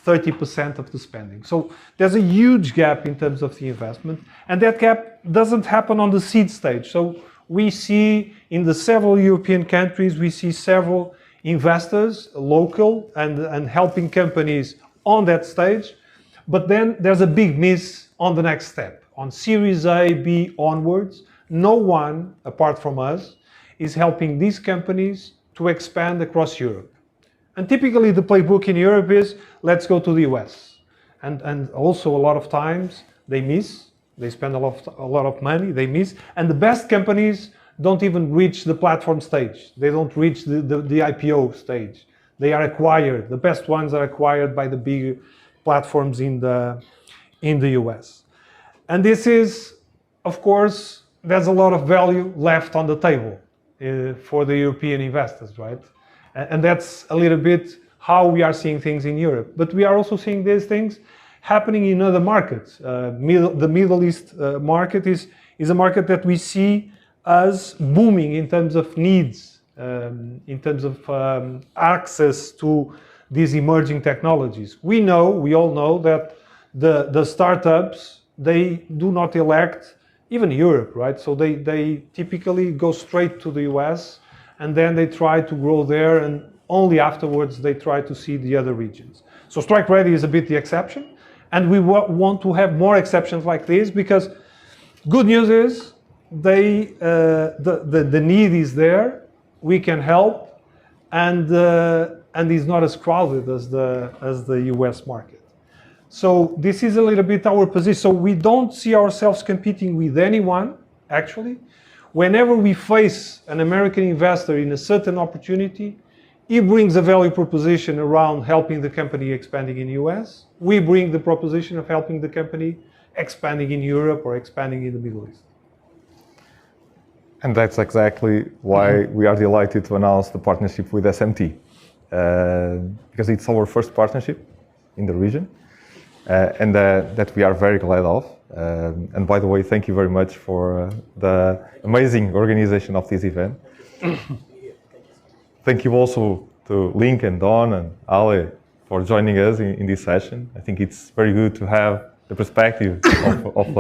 30% of the spending. So there's a huge gap in terms of the investment, and that gap doesn't happen on the seed stage. So we see in the several European countries, we see several investors, local, and helping companies on that stage, but then there's a big miss on the next step. On Series A, B onwards, no one, apart from us, is helping these companies to expand across Europe. And typically the playbook in Europe is, let's go to the US. And also a lot of times they miss, they spend a lot of money, they miss, and the best companies don't even reach the platform stage. They don't reach the IPO stage. They are acquired. The best ones are acquired by the big platforms in the US. And this is, of course, there's a lot of value left on the table for the European investors, right? And that's a little bit how we are seeing things in Europe. But we are also seeing these things happening in other markets. The Middle East market is a market that we see as booming in terms of needs, in terms of access to these emerging technologies. We all know that the startups, they do not elect even Europe, right? So they typically go straight to the US, and then they try to grow there, and only afterwards they try to see the other regions. So Strike Ready is a bit the exception, and we want to have more exceptions like this, because good news is the need is there, we can help, and it's not as crowded as the US market. So this is a little bit our position. So we don't see ourselves competing with anyone, actually. Whenever we face an American investor in a certain opportunity, he brings a value proposition around helping the company expanding in the US. We bring the proposition of helping the company expanding in Europe or expanding in the Middle East. And that's exactly why we are delighted to announce the partnership with SMT, because it's our first partnership in the region, and that we are very glad of. And by the way, thank you very much for the amazing organization of this event. Thank you also to Link and Don and Ale for joining us in this session. I think it's very good to have the perspective of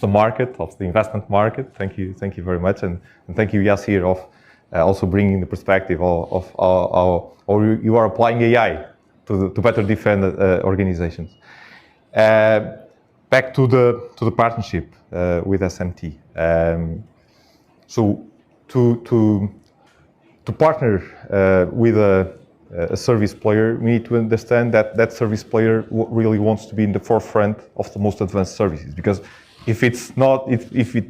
the market, of the investment market. Thank you very much, and thank you, Yassir, of also bringing the perspective of how you are applying AI to better defend organizations. Back to the partnership with SMT. So to partner with a service player, we need to understand that service player really wants to be in the forefront of the most advanced services. Because if it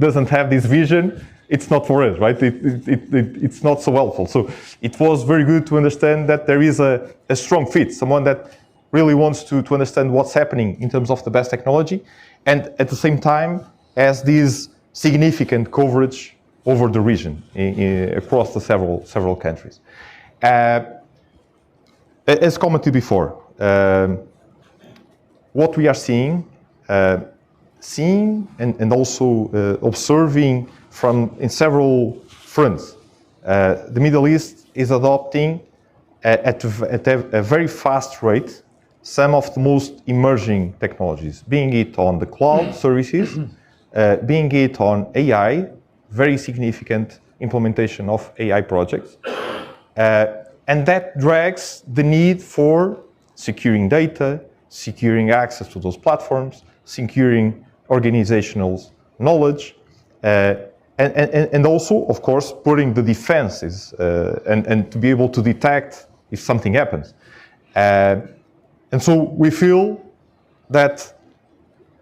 doesn't have this vision, it's not for us, right? It's not so helpful. So it was very good to understand that there is a strong fit, someone that really wants to understand what's happening in terms of the best technology, and at the same time has this significant coverage over the region across the several countries. As commented before, what we are seeing and also observing in several fronts, the Middle East is adopting at a very fast rate some of the most emerging technologies, being it on the cloud services, being it on AI, very significant implementation of AI projects. And that drags the need for securing data, securing access to those platforms, securing organizational knowledge, and also, of course, putting the defenses and to be able to detect if something happens. And so we feel that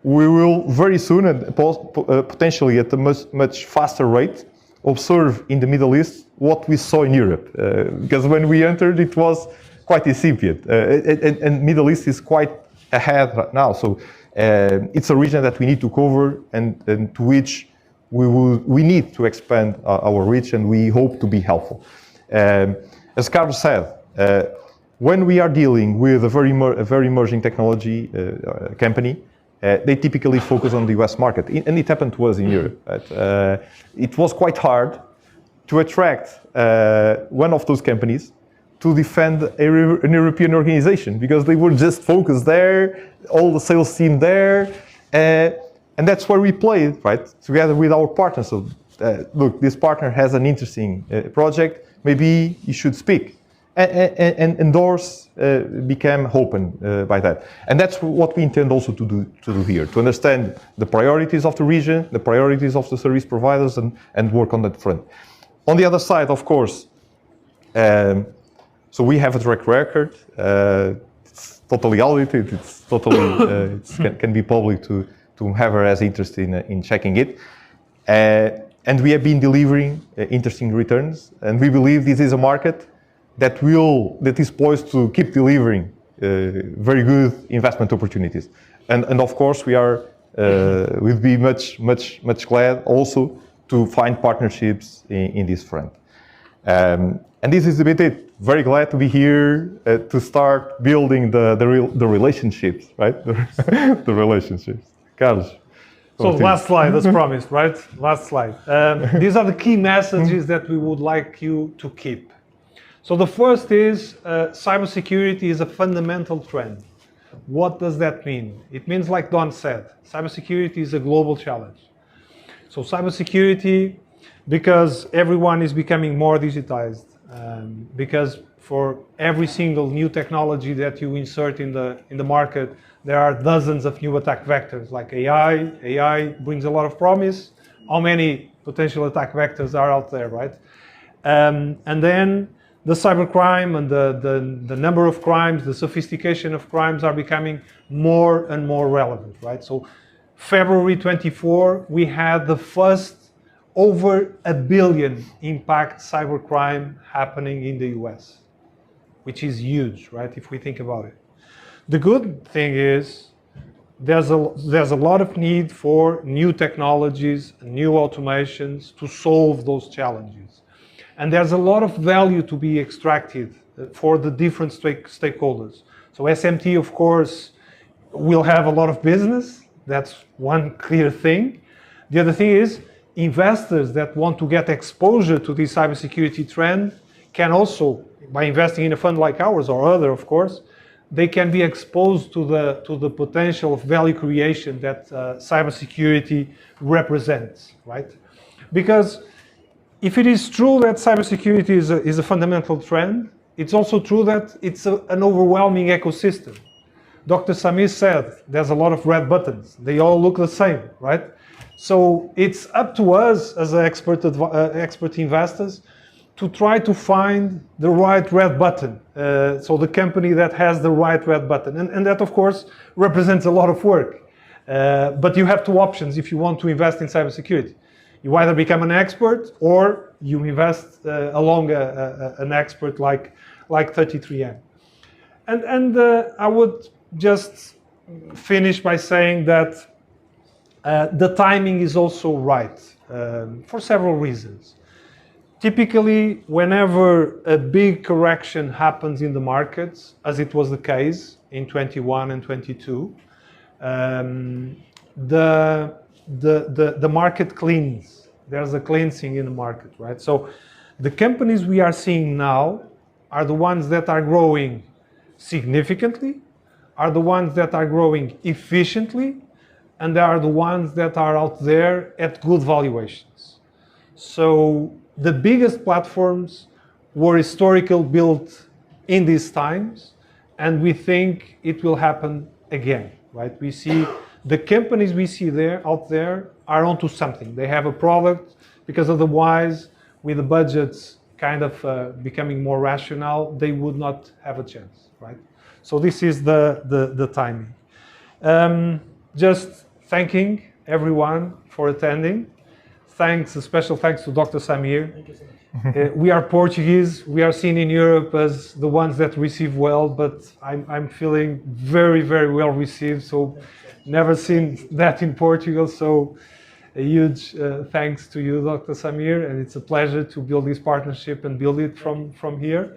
we will very soon, and potentially at a much faster rate, observe in the Middle East what we saw in Europe. Because when we entered, it was quite incipient. And Middle East is quite ahead right now. So it's a region that we need to cover and to which we need to expand our reach, and we hope to be helpful. As Carlos said, when we are dealing with a very emerging technology company, they typically focus on the US market, and it happened to us in Europe. But, it was quite hard to attract one of those companies to defend an European organization, because they were just focused there, all the sales team there, and that's where we played, right, together with our partners. So, look, this partner has an interesting project, maybe you should speak. And doors became open by that. And that's what we intend also to do here, to understand the priorities of the region, the priorities of the service providers, and work on that front. On the other side, of course, So we have a track record. It's totally audited. It's totally can be public to whoever has interest in checking it. And we have been delivering interesting returns. And we believe this is a market that is poised to keep delivering very good investment opportunities. And of course, we'll be much glad also to find partnerships in this front. And this is a bit it. Very glad to be here to start building the relationships, right? The relationships. Carlos. So last slide, as promised, right? Last slide. These are the key messages that we would like you to keep. So the first is cybersecurity is a fundamental trend. What does that mean? It means, like Don said, cybersecurity is a global challenge. So cybersecurity, because everyone is becoming more digitized, because for every single new technology that you insert in the market, there are dozens of new attack vectors, like AI. AI brings a lot of promise. How many potential attack vectors are out there, right? And then the cybercrime and the number of crimes, the sophistication of crimes are becoming more and more relevant, right? So February 24, we had the first over 1 billion impact cybercrime happening in the US, which is huge, right, if we think about it. The good thing is there's a lot of need for new technologies, new automations to solve those challenges. And there's a lot of value to be extracted for the different stakeholders. So SMT, of course, will have a lot of business. That's one clear thing. The other thing is investors that want to get exposure to this cybersecurity trend can also, by investing in a fund like ours or other, of course, they can be exposed to the potential of value creation that cybersecurity represents, right? Because if it is true that cybersecurity is a fundamental trend, it's also true that it's an overwhelming ecosystem. Dr. Samir said there's a lot of red buttons. They all look the same, right? So it's up to us as expert investors to try to find the right red button. So the company that has the right red button. And that, of course, represents a lot of work. But you have two options if you want to invest in cybersecurity. You either become an expert or you invest along an expert like 33M. And I would just finish by saying that the timing is also right for several reasons. Typically, whenever a big correction happens in the markets, as it was the case in 21 and 22, the market cleans. There's a cleansing in the market, right? So the companies we are seeing now are the ones that are growing significantly, are the ones that are growing efficiently, and they are the ones that are out there at good valuations. So the biggest platforms were historically built in these times, and we think it will happen again, right? We see the companies we see out there are onto something. They have a product, because otherwise, with the budgets kind of becoming more rational, they would not have a chance, right? So this is the timing. Just thanking everyone for attending. A special thanks to Dr. Samir. Thank you so much. We are Portuguese. We are seen in Europe as the ones that receive well, but I'm feeling very, very well received. So never seen that in Portugal. So a huge thanks to you, Dr. Samir, and it's a pleasure to build this partnership and build it from here.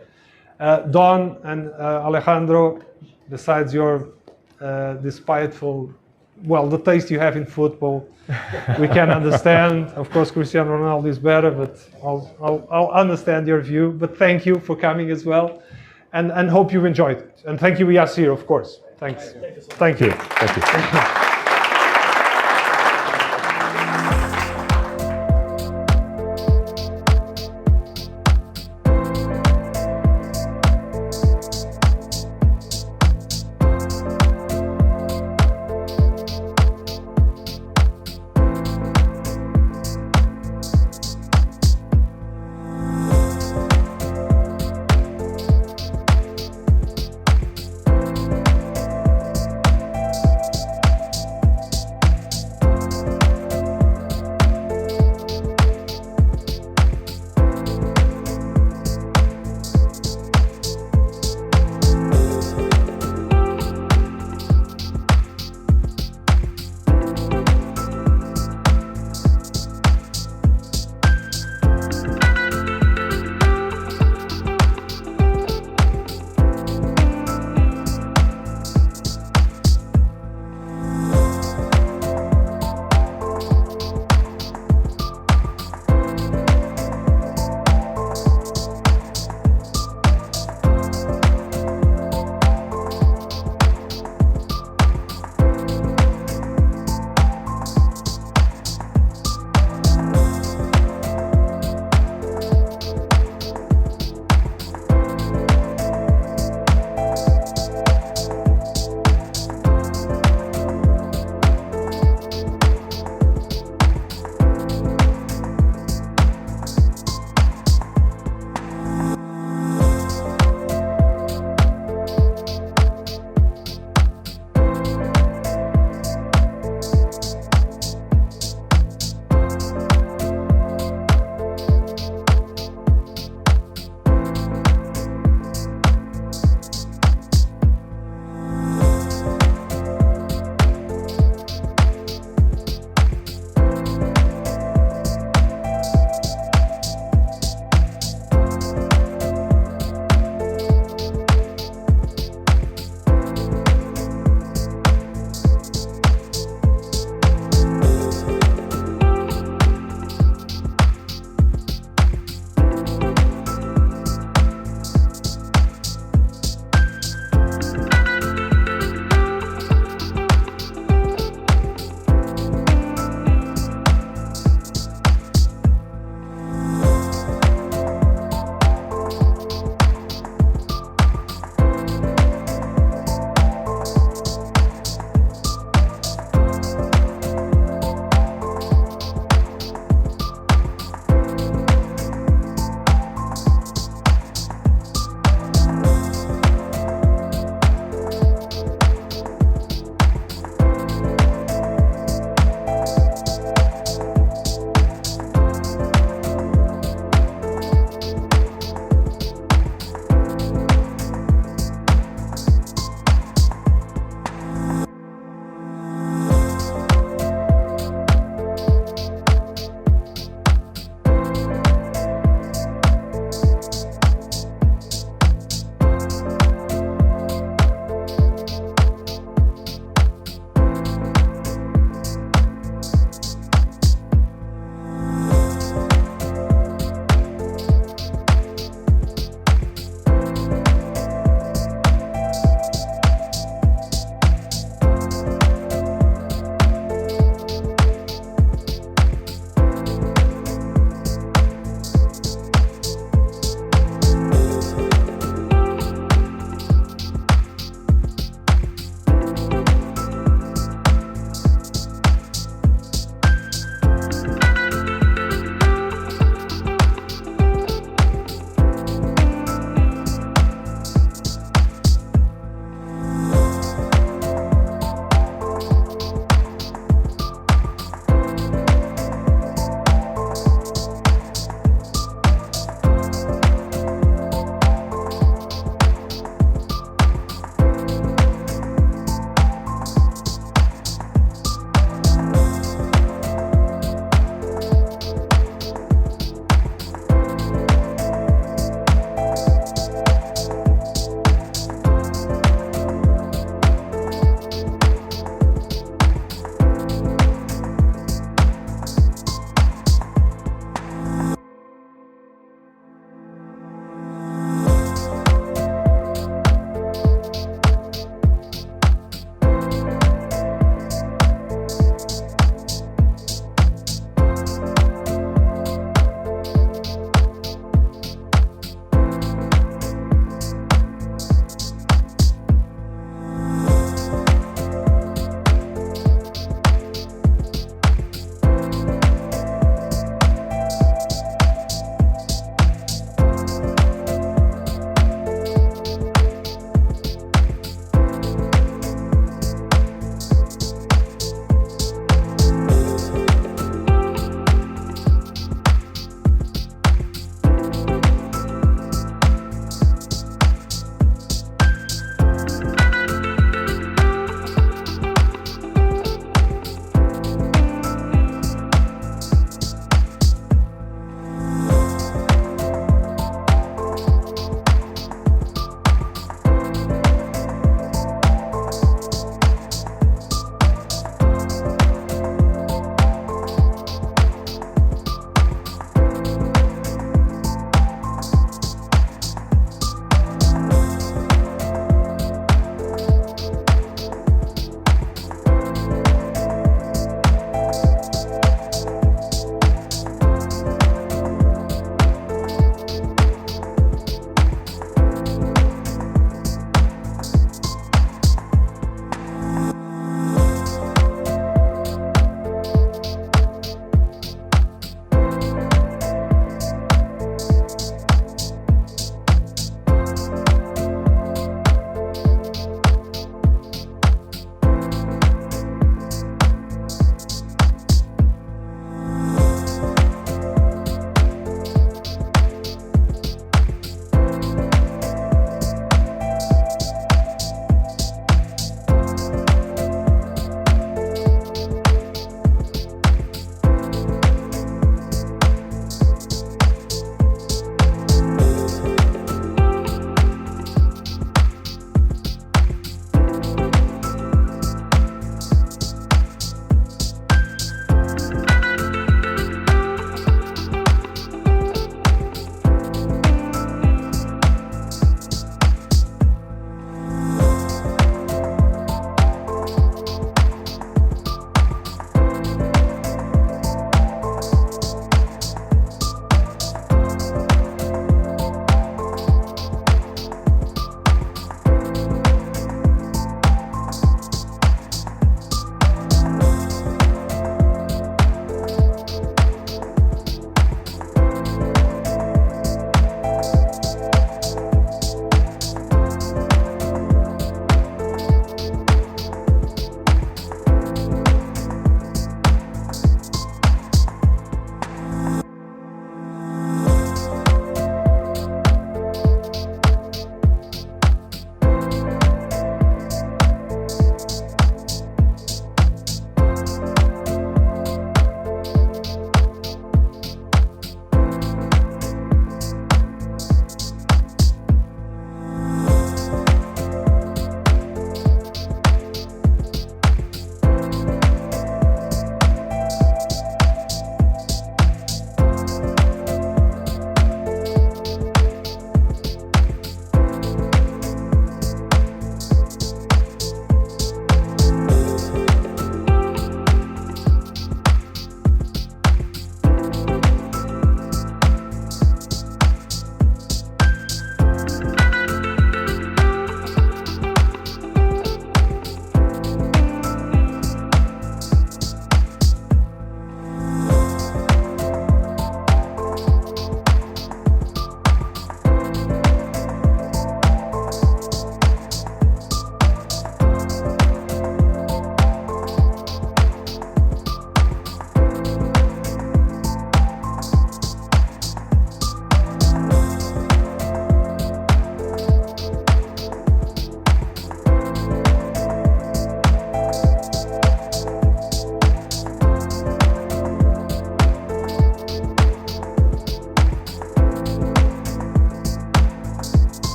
Don and Alejandro, besides your despiteful, well, the taste you have in football, we can understand. Of course, Cristiano Ronaldo is better, but I'll understand your view. But thank you for coming as well, and hope you enjoyed it. And thank you, Yasir, of course. Thanks. Thank you. Thank you.